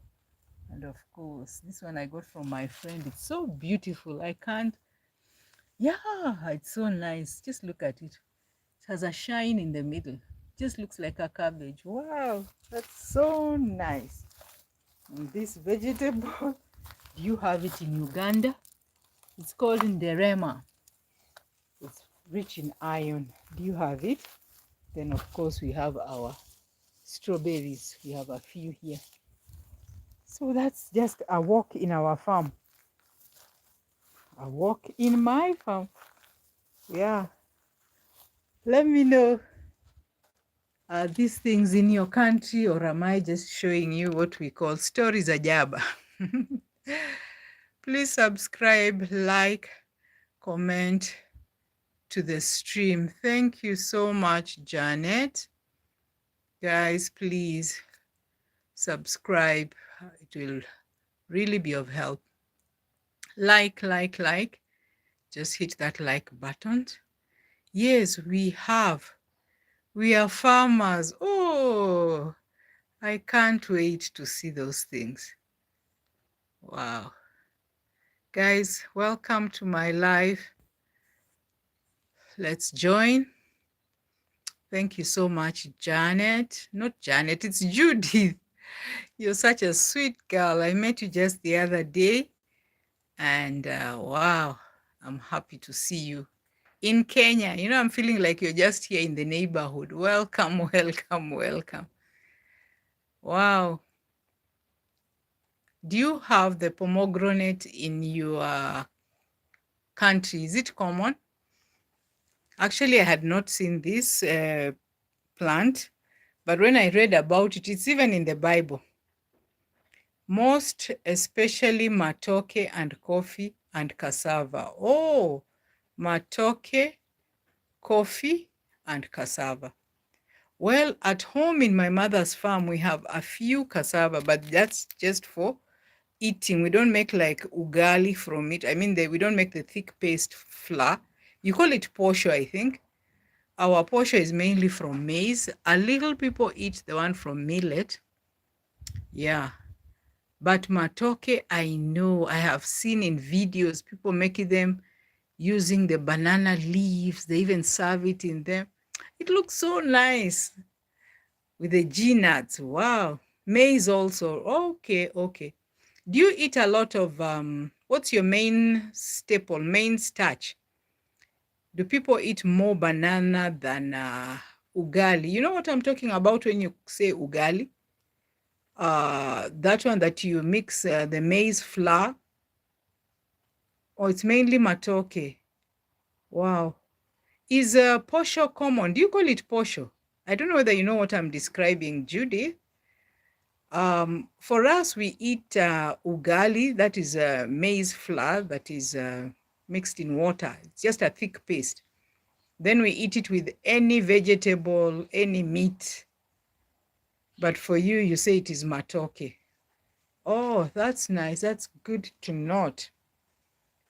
And of course, this one I got from my friend. It's so beautiful. I can't. Yeah, it's so nice. Just look at it. It has a shine in the middle. Just looks like a cabbage. Wow, that's so nice. And this vegetable, do you have it in Uganda? It's called nderema. It's rich in iron. Do you have it? Then of course we have our strawberries. We have a few here. So that's just a walk in our farm. A walk in my farm. Yeah. Let me know, are these things in your country, or am I just showing you what we call stories ajaba? Please subscribe, like, comment to the stream. Thank you so much, Janet. Guys, please subscribe. It will really be of help. Like. Just hit that like button. Yes, we are farmers. Oh, I can't wait to see those things. Wow. Guys, welcome to my live. Let's join. Thank you so much, Janet. Not Janet, it's Judith. You're such a sweet girl. I met you just the other day, and wow, I'm happy to see you in Kenya. You know, I'm feeling like you're just here in the neighborhood. Welcome, welcome, welcome. Wow. Do you have the pomegranate in your country? Is it common? Actually, I had not seen this plant, but when I read about it, it's even in the Bible. Most especially matoke and coffee and cassava. Oh, matoke, coffee, and cassava. Well, at home in my mother's farm, we have a few cassava, but that's just for eating. We don't make like ugali from it. I mean, we don't make the thick paste flour. You call it posho, I think. Our posho is mainly from maize. A little people eat the one from millet. Yeah. But matoke, I know, I have seen in videos, people making them using the banana leaves. They even serve it in them. It looks so nice with the G-nuts. Wow. Maize also. Okay, okay. Do you eat a lot of, what's your main staple, main starch? Do people eat more banana than ugali? You know what I'm talking about when you say ugali? That one that you mix the maize flour. Oh, it's mainly matoke. Wow. Is posho common? Do you call it posho? I don't know whether you know what I'm describing, Judy. For us, we eat ugali, that is maize flour that is mixed in water. It's just a thick paste. Then we eat it with any vegetable, any meat. But for you, you say it is matoke. Oh, that's nice. That's good to note.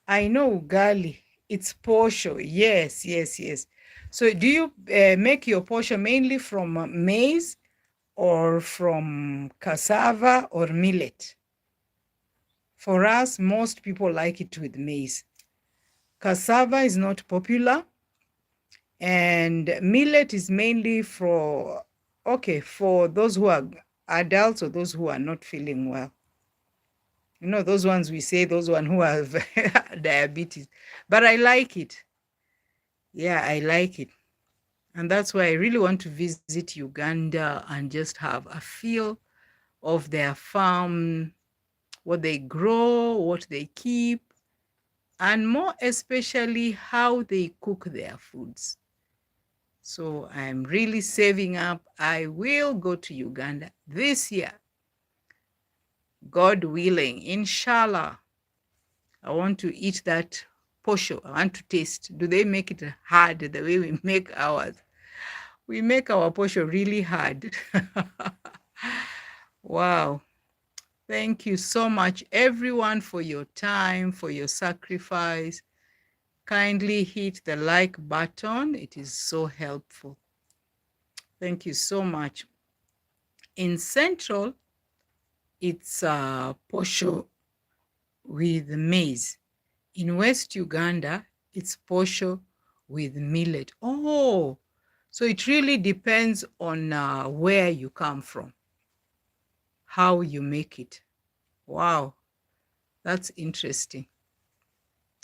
I know ugali. It's posho. Yes, yes, yes. So do you make your posho mainly from maize or from cassava or millet? For us, most people like it with maize. Cassava is not popular, and millet is mainly for those who are adults or those who are not feeling well. You know, those ones we say, those one who have diabetes. But I like it. Yeah, I like it. And that's why I really want to visit Uganda and just have a feel of their farm, what they grow, what they keep, and more especially how they cook their foods. So I'm really saving up. I will go to Uganda this year, God willing, inshallah. I want to eat that posho. I want to taste. Do they make it hard the way we make ours? We make our posho really hard. Wow. Thank you so much, everyone, for your time, for your sacrifice. Kindly hit the like button. It is so helpful. Thank you so much. In Central, it's posho with maize. In West Uganda, it's posho with millet. Oh, so it really depends on where you come from, how you make it. Wow, that's interesting.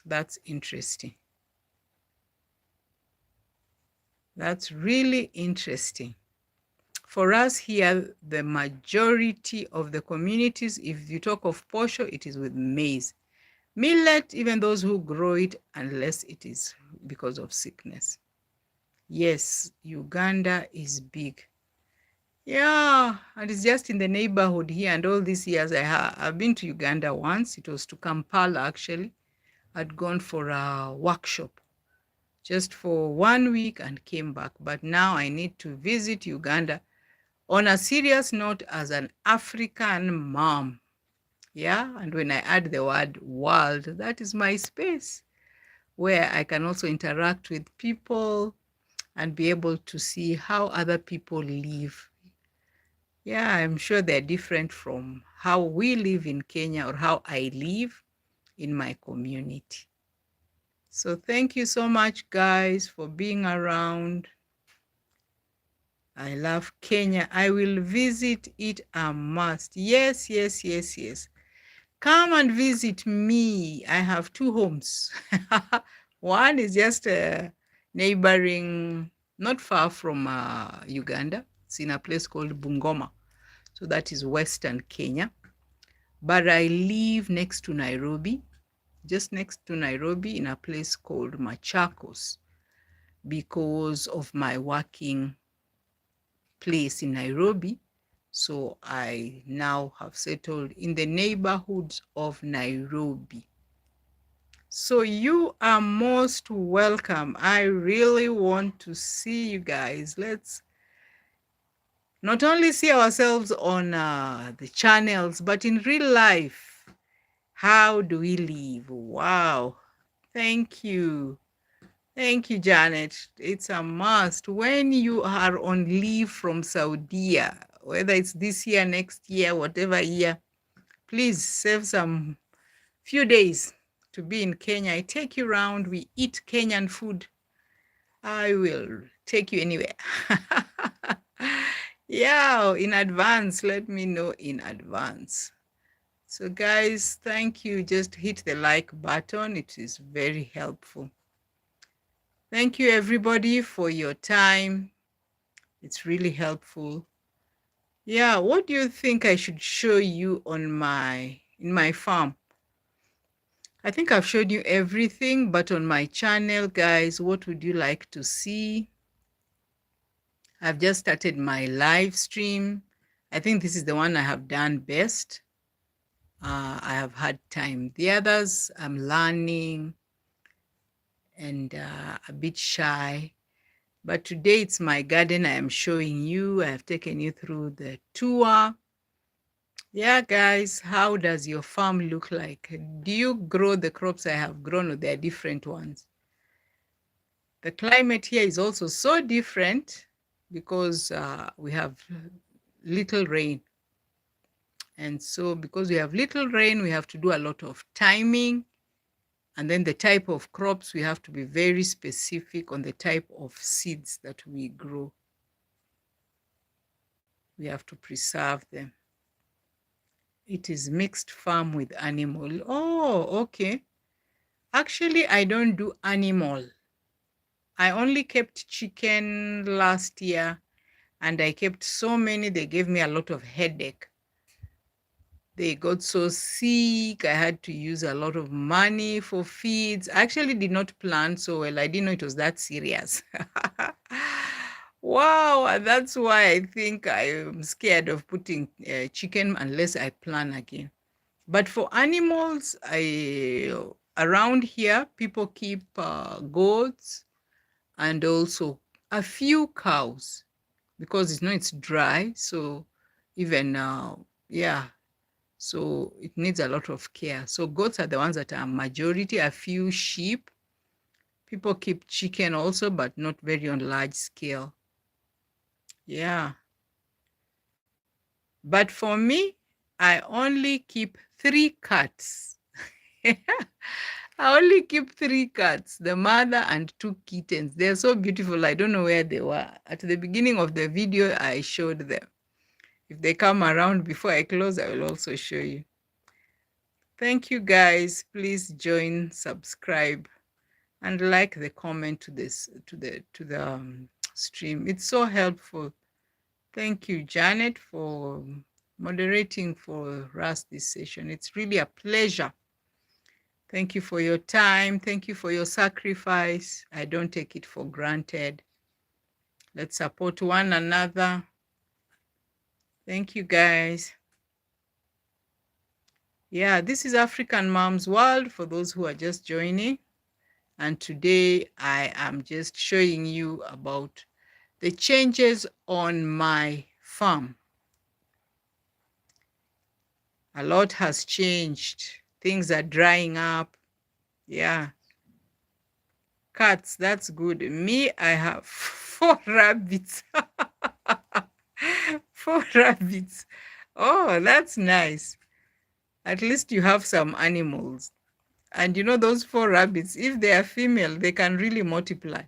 That's interesting. That's really interesting. For us here, the majority of the communities, if you talk of posho, it is with maize. Millet, even those who grow it, unless it is because of sickness. Yes, Uganda is big. Yeah, and it's just in the neighborhood here. And all these years, I've been to Uganda once. It was to Kampala, actually. I'd gone for a workshop just for 1 week and came back. But now I need to visit Uganda on a serious note as an African mom. Yeah, and when I add the word world, that is my space where I can also interact with people and be able to see how other people live. Yeah, I'm sure they're different from how we live in Kenya or how I live. in my community. So thank you so much, guys, for being around. I love Kenya. I will visit it a must. Yes, yes, yes, yes. Come and visit me. I have 2 homes. One is just neighboring, not far from Uganda. It's in a place called Bungoma. So that is Western Kenya. But I live next to Nairobi, just next to Nairobi in a place called Machakos because of my working place in Nairobi. So I now have settled in the neighborhoods of Nairobi. So you are most welcome. I really want to see you guys. Let's not only see ourselves on the channels, but in real life. How do we live? Wow. Thank you. Thank you, Janet. It's a must. When you are on leave from Saudi, whether it's this year, next year, whatever year, please save some few days to be in Kenya. I take you around. We eat Kenyan food. I will take you anywhere. Yeah, in advance. Let me know in advance. So guys, thank you. Just hit the like button. It is very helpful. Thank you everybody for your time. It's really helpful. Yeah, what do you think I should show you on in my farm? I think I've showed you everything, but on my channel, guys, what would you like to see? I've just started my live stream. I think this is the one I have done best. I have had time. The others, I'm learning and a bit shy. But today it's my garden I am showing you. I have taken you through the tour. Yeah, guys, how does your farm look like? Do you grow the crops I have grown or they're different ones? The climate here is also so different because we have little rain. And so because we have little rain, we have to do a lot of timing. And then the type of crops, we have to be very specific on the type of seeds that we grow. We have to preserve them. It is mixed farm with animal. Oh, okay. Actually, I don't do animal. I only kept chicken last year and I kept so many, they gave me a lot of headache. They got so sick. I had to use a lot of money for feeds. I actually did not plan so well. I didn't know it was that serious. Wow, and that's why I think I'm scared of putting chicken unless I plan again. But for animals, around here, people keep goats and also a few cows because it's dry. So even yeah, so it needs a lot of care. So goats are the ones that are majority, a few sheep. People keep chicken also, but not very on large scale. Yeah. But for me, I only keep 3 cats. I only keep 3 cats, the mother and 2 kittens. They're so beautiful. I don't know where they were. At the beginning of the video, I showed them. If they come around before I close, I will also show you. Thank you, guys. Please join, subscribe, and like the comment to the stream. It's so helpful. Thank you, Janet, for moderating for us this session. It's really a pleasure. Thank you for your time. Thank you for your sacrifice. I don't take it for granted. Let's support one another. Thank you, guys. Yeah, this is African Moms World for those who are just joining. And today I am just showing you about the changes on my farm. A lot has changed. Things are drying up. Yeah. Cats, that's good. Me, I have 4 rabbits. 4 rabbits. Oh, that's nice. At least you have some animals. And you know, those 4 rabbits, if they are female, they can really multiply.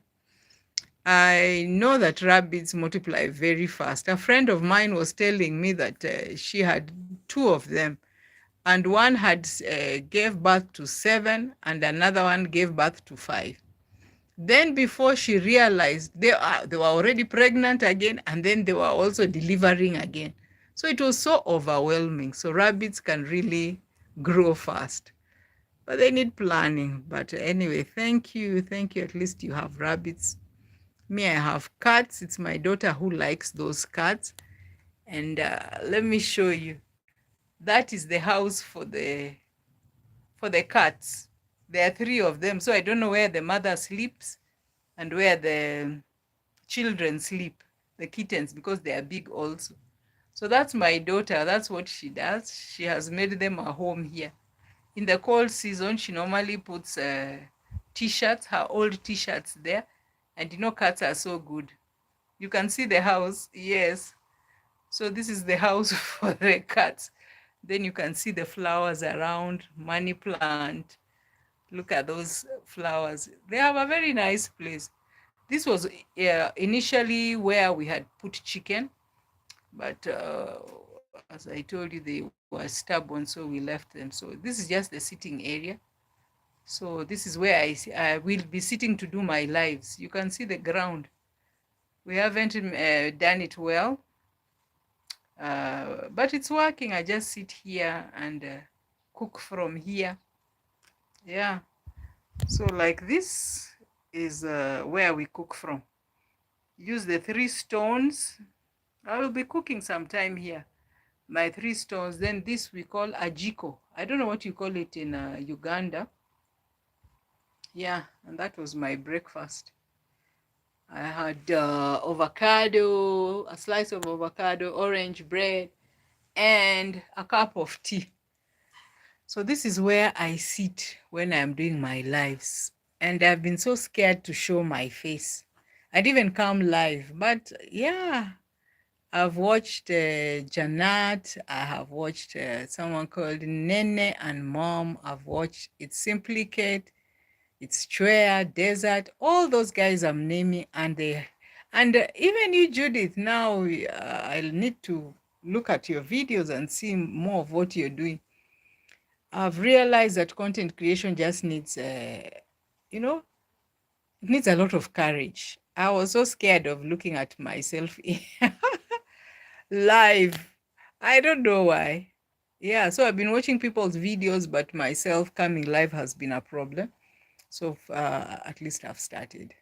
I know that rabbits multiply very fast. A friend of mine was telling me that she had 2 of them, and one had gave birth to 7, and another one gave birth to 5. Then before she realized, they were already pregnant again, and then they were also delivering again. So it was so overwhelming. So rabbits can really grow fast, but they need planning. But anyway, thank you. Thank you. At least you have rabbits. Me, I have cats. It's my daughter who likes those cats. And let me show you. That is the house for the cats. There are 3 of them. So I don't know where the mother sleeps and where the children sleep, the kittens, because they are big also. So that's my daughter. That's what she does. She has made them a home here. In the cold season, she normally puts t-shirts, her old t-shirts there. And you know, cats are so good. You can see the house. Yes. So this is the house for the cats. Then you can see the flowers around, money plant. Look at those flowers. They have a very nice place. This was initially where we had put chicken, but as I told you, they were stubborn, so we left them. So this is just the sitting area. So this is where I will be sitting to do my lives. You can see the ground. We haven't done it well, but it's working. I just sit here and cook from here. Yeah. So like this is where we cook from. Use the 3 stones. I will be cooking sometime here. My 3 stones. Then this we call ajiko. I don't know what you call it in Uganda. Yeah, and that was my breakfast. I had avocado, a slice of avocado, orange bread, and a cup of tea. So this is where I sit when I'm doing my lives. And I've been so scared to show my face. I'd even come live. But yeah, I've watched Janat. I have watched someone called Nene and Mom. I've watched It's Simply Kate. It's Chwea, Desert. All those guys I'm naming. And even you, Judith, now I'll need to look at your videos and see more of what you're doing. I've realized that content creation just needs, you know, it needs a lot of courage. I was so scared of looking at myself live. I don't know why. Yeah, so I've been watching people's videos, but myself coming live has been a problem. So at least I've started.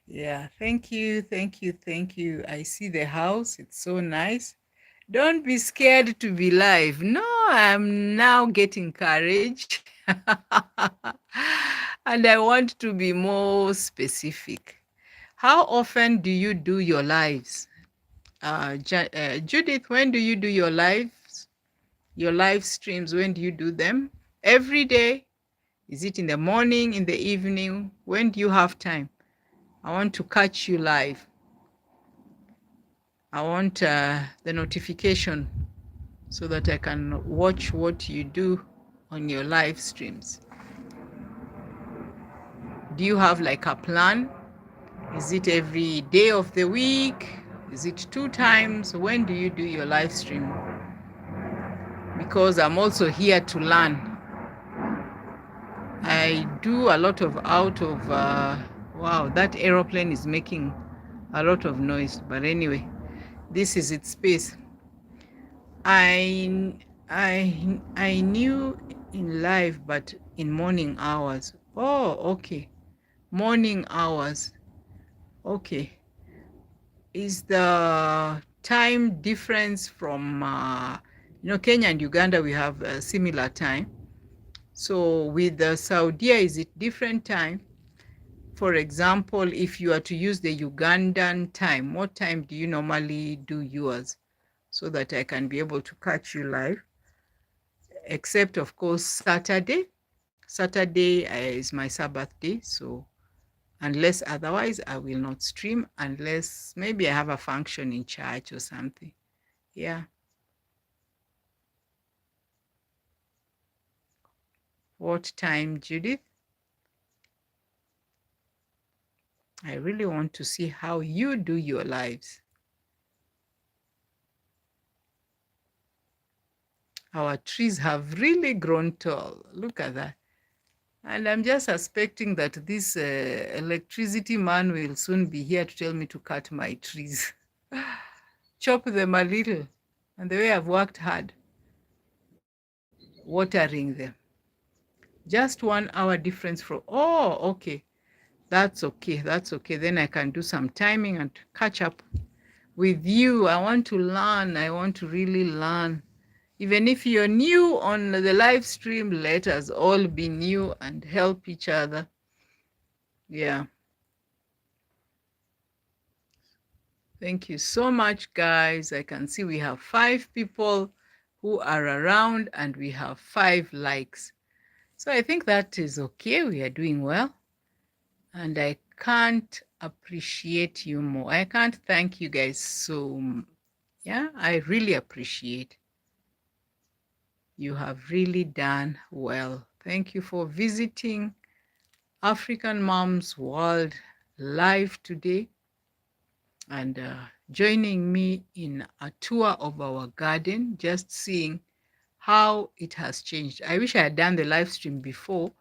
Yeah, thank you, thank you, thank you. I see the house. It's so nice. Don't be scared to be live. No, I'm now getting courage. And I want to be more specific. How often do you do your lives? Judith, when do you do your lives? Your live streams, when do you do them? Every day? Is it in the morning, in the evening? When do you have time? I want to catch you live. I want the notification so that I can watch what you do on your live streams. Do you have like a plan? Is it every day of the week? Is it 2 times? When do you do your live stream? Because I'm also here to learn. I do a lot of wow, that aeroplane is making a lot of noise. But anyway, this is its space. I knew in life, but in morning hours. Oh, okay. Morning hours. Okay. Is the time difference from, Kenya and Uganda, we have a similar time. So with the Saudi, is it different time? For example, if you are to use the Ugandan time, what time do you normally do yours? So that I can be able to catch you live. Except, of course, Saturday. Saturday is my Sabbath day. So unless otherwise, I will not stream unless maybe I have a function in church or something. Yeah. What time, Judith? I really want to see how you do your lives. Our trees have really grown tall. Look at that. And I'm just suspecting that this electricity man will soon be here to tell me to cut my trees. Chop them a little. And the way I've worked hard watering them. Just 1 hour difference from, oh, okay. That's okay. That's okay. Then I can do some timing and catch up with you. I want to learn. I want to really learn. Even if you're new on the live stream, let us all be new and help each other. Yeah. Thank you so much, guys. I can see we have 5 people who are around and we have 5 likes. So I think that is okay. We are doing well. And I can't appreciate you more. I can't thank you guys so much. Yeah, I really appreciate. You have really done well. Thank you for visiting African Moms World Live today and joining me in a tour of our garden, just seeing how it has changed. I wish I had done the live stream before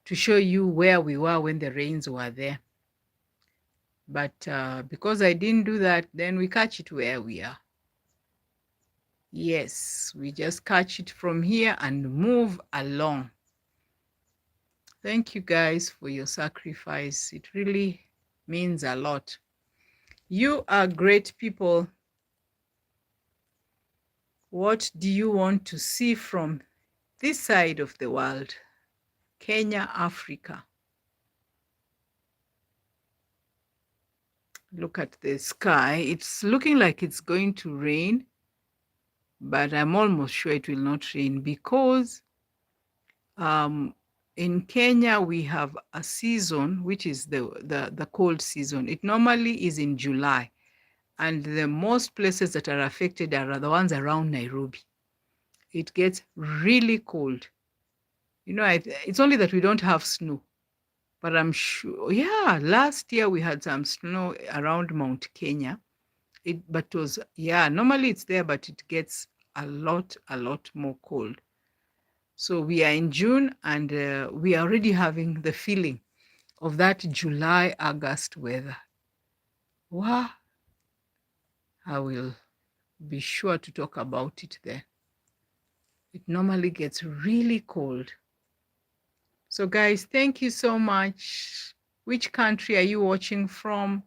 to show you where we were when the rains were there. But because I didn't do that, then we catch it where we are. Yes, we just catch it from here and move along. Thank you guys for your sacrifice. It really means a lot. You are great people. What do you want to see from this side of the world? Kenya, Africa. Look at the sky. It's looking like it's going to rain, but I'm almost sure it will not rain because in Kenya, we have a season, which is the cold season. It normally is in July. And the most places that are affected are the ones around Nairobi. It gets really cold. You know, it's only that we don't have snow. But I'm sure, yeah, last year we had some snow around Mount Kenya. But it was, yeah, normally it's there, but it gets a lot more cold. So we are in June and we are already having the feeling of that July, August weather. Wow. I will be sure to talk about it there. It normally gets really cold. So guys, thank you so much. Which country are you watching from?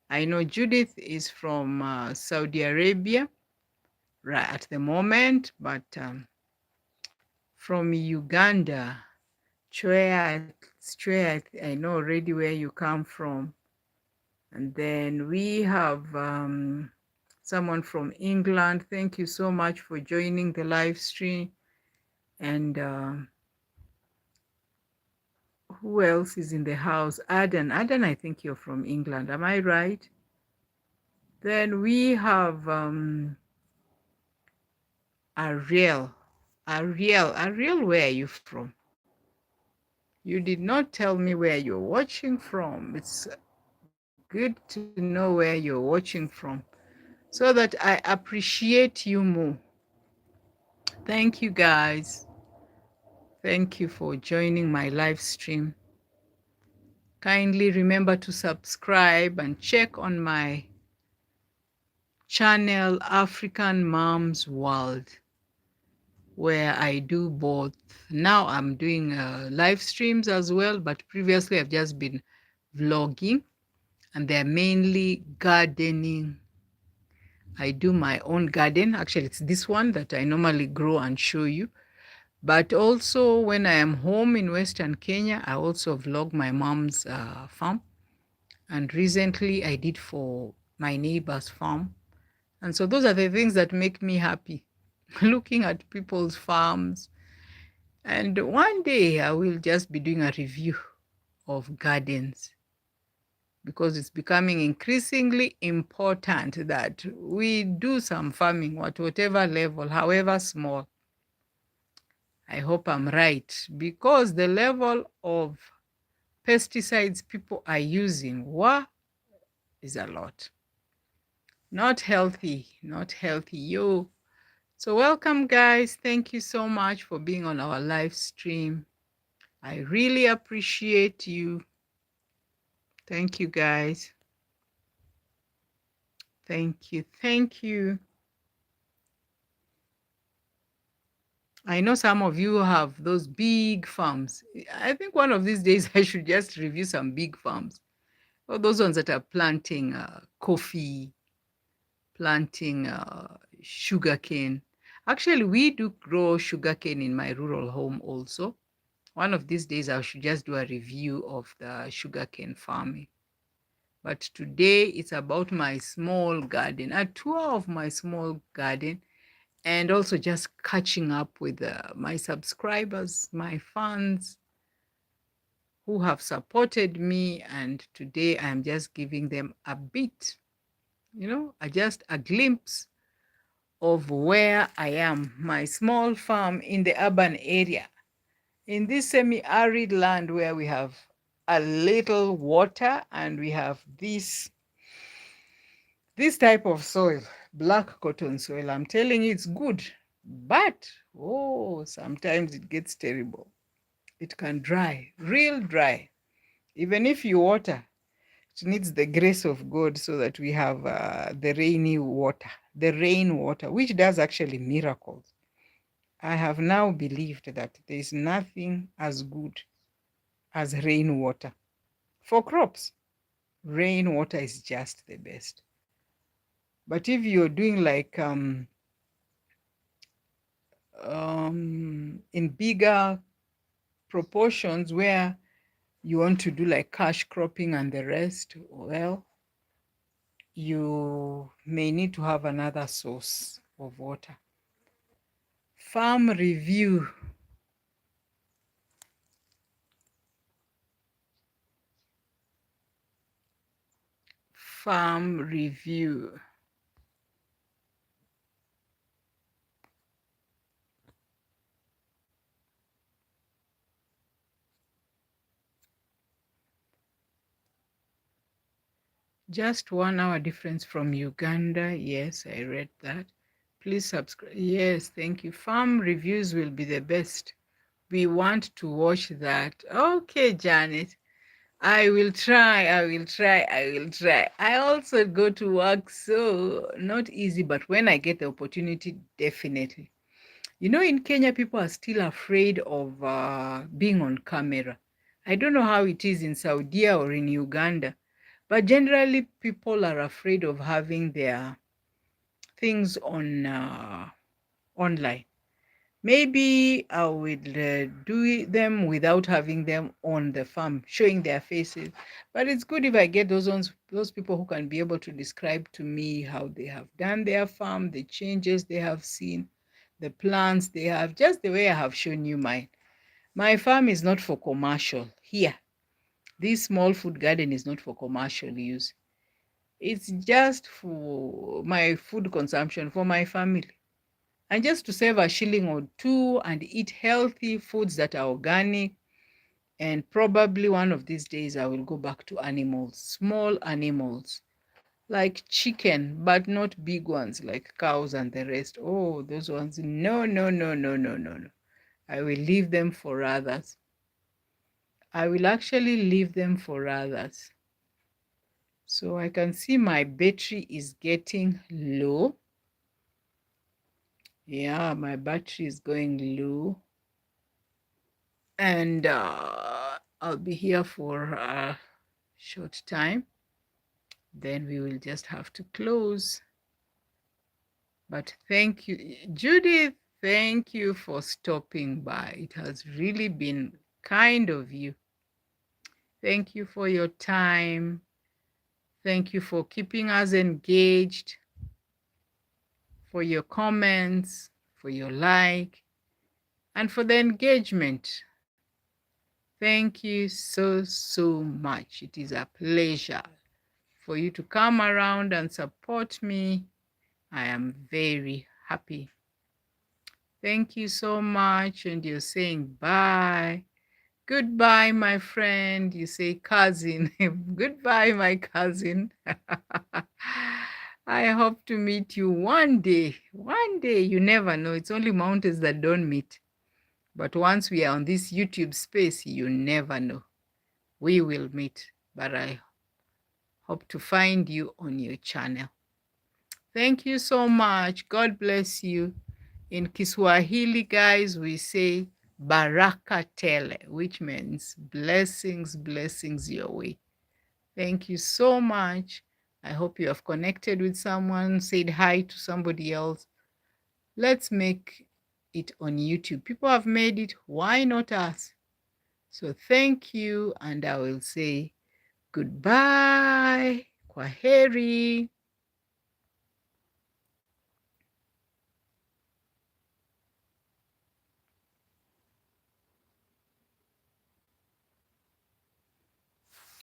I know Judith is from Saudi Arabia right at the moment, but from Uganda, Chwea, I know already where you come from. And then we have someone from England. Thank you so much for joining the live stream. And who else is in the house? Aden, I think you're from England. Am I right? Then we have Ariel. Ariel, where are you from? You did not tell me where you're watching from. It's good to know where you're watching from so that I appreciate you more. Thank you, guys. Thank you for joining my live stream. Kindly remember to subscribe and check on my channel, African Moms World, where I do both. Now I'm doing live streams as well, but previously I've just been vlogging, and they're mainly gardening. I do my own garden. Actually, it's this one that I normally grow and show you. But also when I am home in Western Kenya, I also vlog my mom's farm. And recently I did for my neighbor's farm. And so those are the things that make me happy, looking at people's farms. And one day I will just be doing a review of gardens because it's becoming increasingly important that we do some farming at whatever level, however small. I hope I'm right, because the level of pesticides people are using, is a lot. Not healthy, not healthy, yo. So welcome, guys. Thank you so much for being on our live stream. I really appreciate you. Thank you, guys. Thank you. Thank you. I know some of you have those big farms. I think one of these days I should just review some big farms. Or those ones that are planting coffee, planting sugarcane. Actually, we do grow sugarcane in my rural home also. One of these days, I should just do a review of the sugarcane farming. But today, it's about my small garden, a tour of my small garden, and also just catching up with my subscribers, my fans who have supported me. And today, I'm just giving them a bit, just a glimpse of where I am, my small farm in the urban area, in this semi-arid land where we have a little water and we have this type of soil, black cotton soil. I'm telling you, it's good, but sometimes it gets terrible. It can dry, real dry. Even if you water, it needs the grace of God so that we have the rain water, which does actually miracles. I have now believed that there is nothing as good as rainwater. For crops, rainwater is just the best. But if you're doing like in bigger proportions where you want to do like cash cropping and the rest, well, you may need to have another source of water. Farm review. Farm review. Just 1 hour difference from Uganda. Yes, I read that. Please subscribe. Yes, thank you. Farm reviews will be the best. We want to watch that. Okay, Janet. I will try. I also go to work, so not easy, but when I get the opportunity, definitely. In Kenya, people are still afraid of being on camera. I don't know how it is in Saudi or in Uganda, but generally people are afraid of having their things on online. Maybe I will do them without having them on the farm, showing their faces. But it's good if I get those people who can be able to describe to me how they have done their farm, the changes they have seen, the plants they have, just the way I have shown you mine. My farm is not for commercial. Here, this small food garden is not for commercial use. It's just for my food consumption, for my family. And just to save a shilling or two and eat healthy foods that are organic. And probably one of these days I will go back to animals, small animals, like chicken, but not big ones like cows and the rest. Oh, those ones. No, no, no, no, no, no, no. I will leave them for others. I will actually leave them for others. So I can see my battery is getting low. Yeah, my battery is going low. And I'll be here for a short time. Then we will just have to close. But thank you, Judith. Thank you for stopping by. It has really been kind of you. Thank you for your time. Thank you for keeping us engaged, for your comments, for your like, and for the engagement. Thank you so, so much. It is a pleasure for you to come around and support me. I am very happy. Thank you so much. And you're saying bye. Goodbye, my friend. You say cousin. Goodbye, my cousin. I hope to meet you one day. One day, you never know. It's only mountains that don't meet. But once we are on this YouTube space, you never know. We will meet. But I hope to find you on your channel. Thank you so much. God bless you. In Kiswahili, guys, we say baraka tele, which means blessings, blessings your way. Thank you so much. I hope you have connected with someone, said hi to somebody else. Let's make it on YouTube. People have made it. Why not us? So thank you, and I will say goodbye. Kwaheri.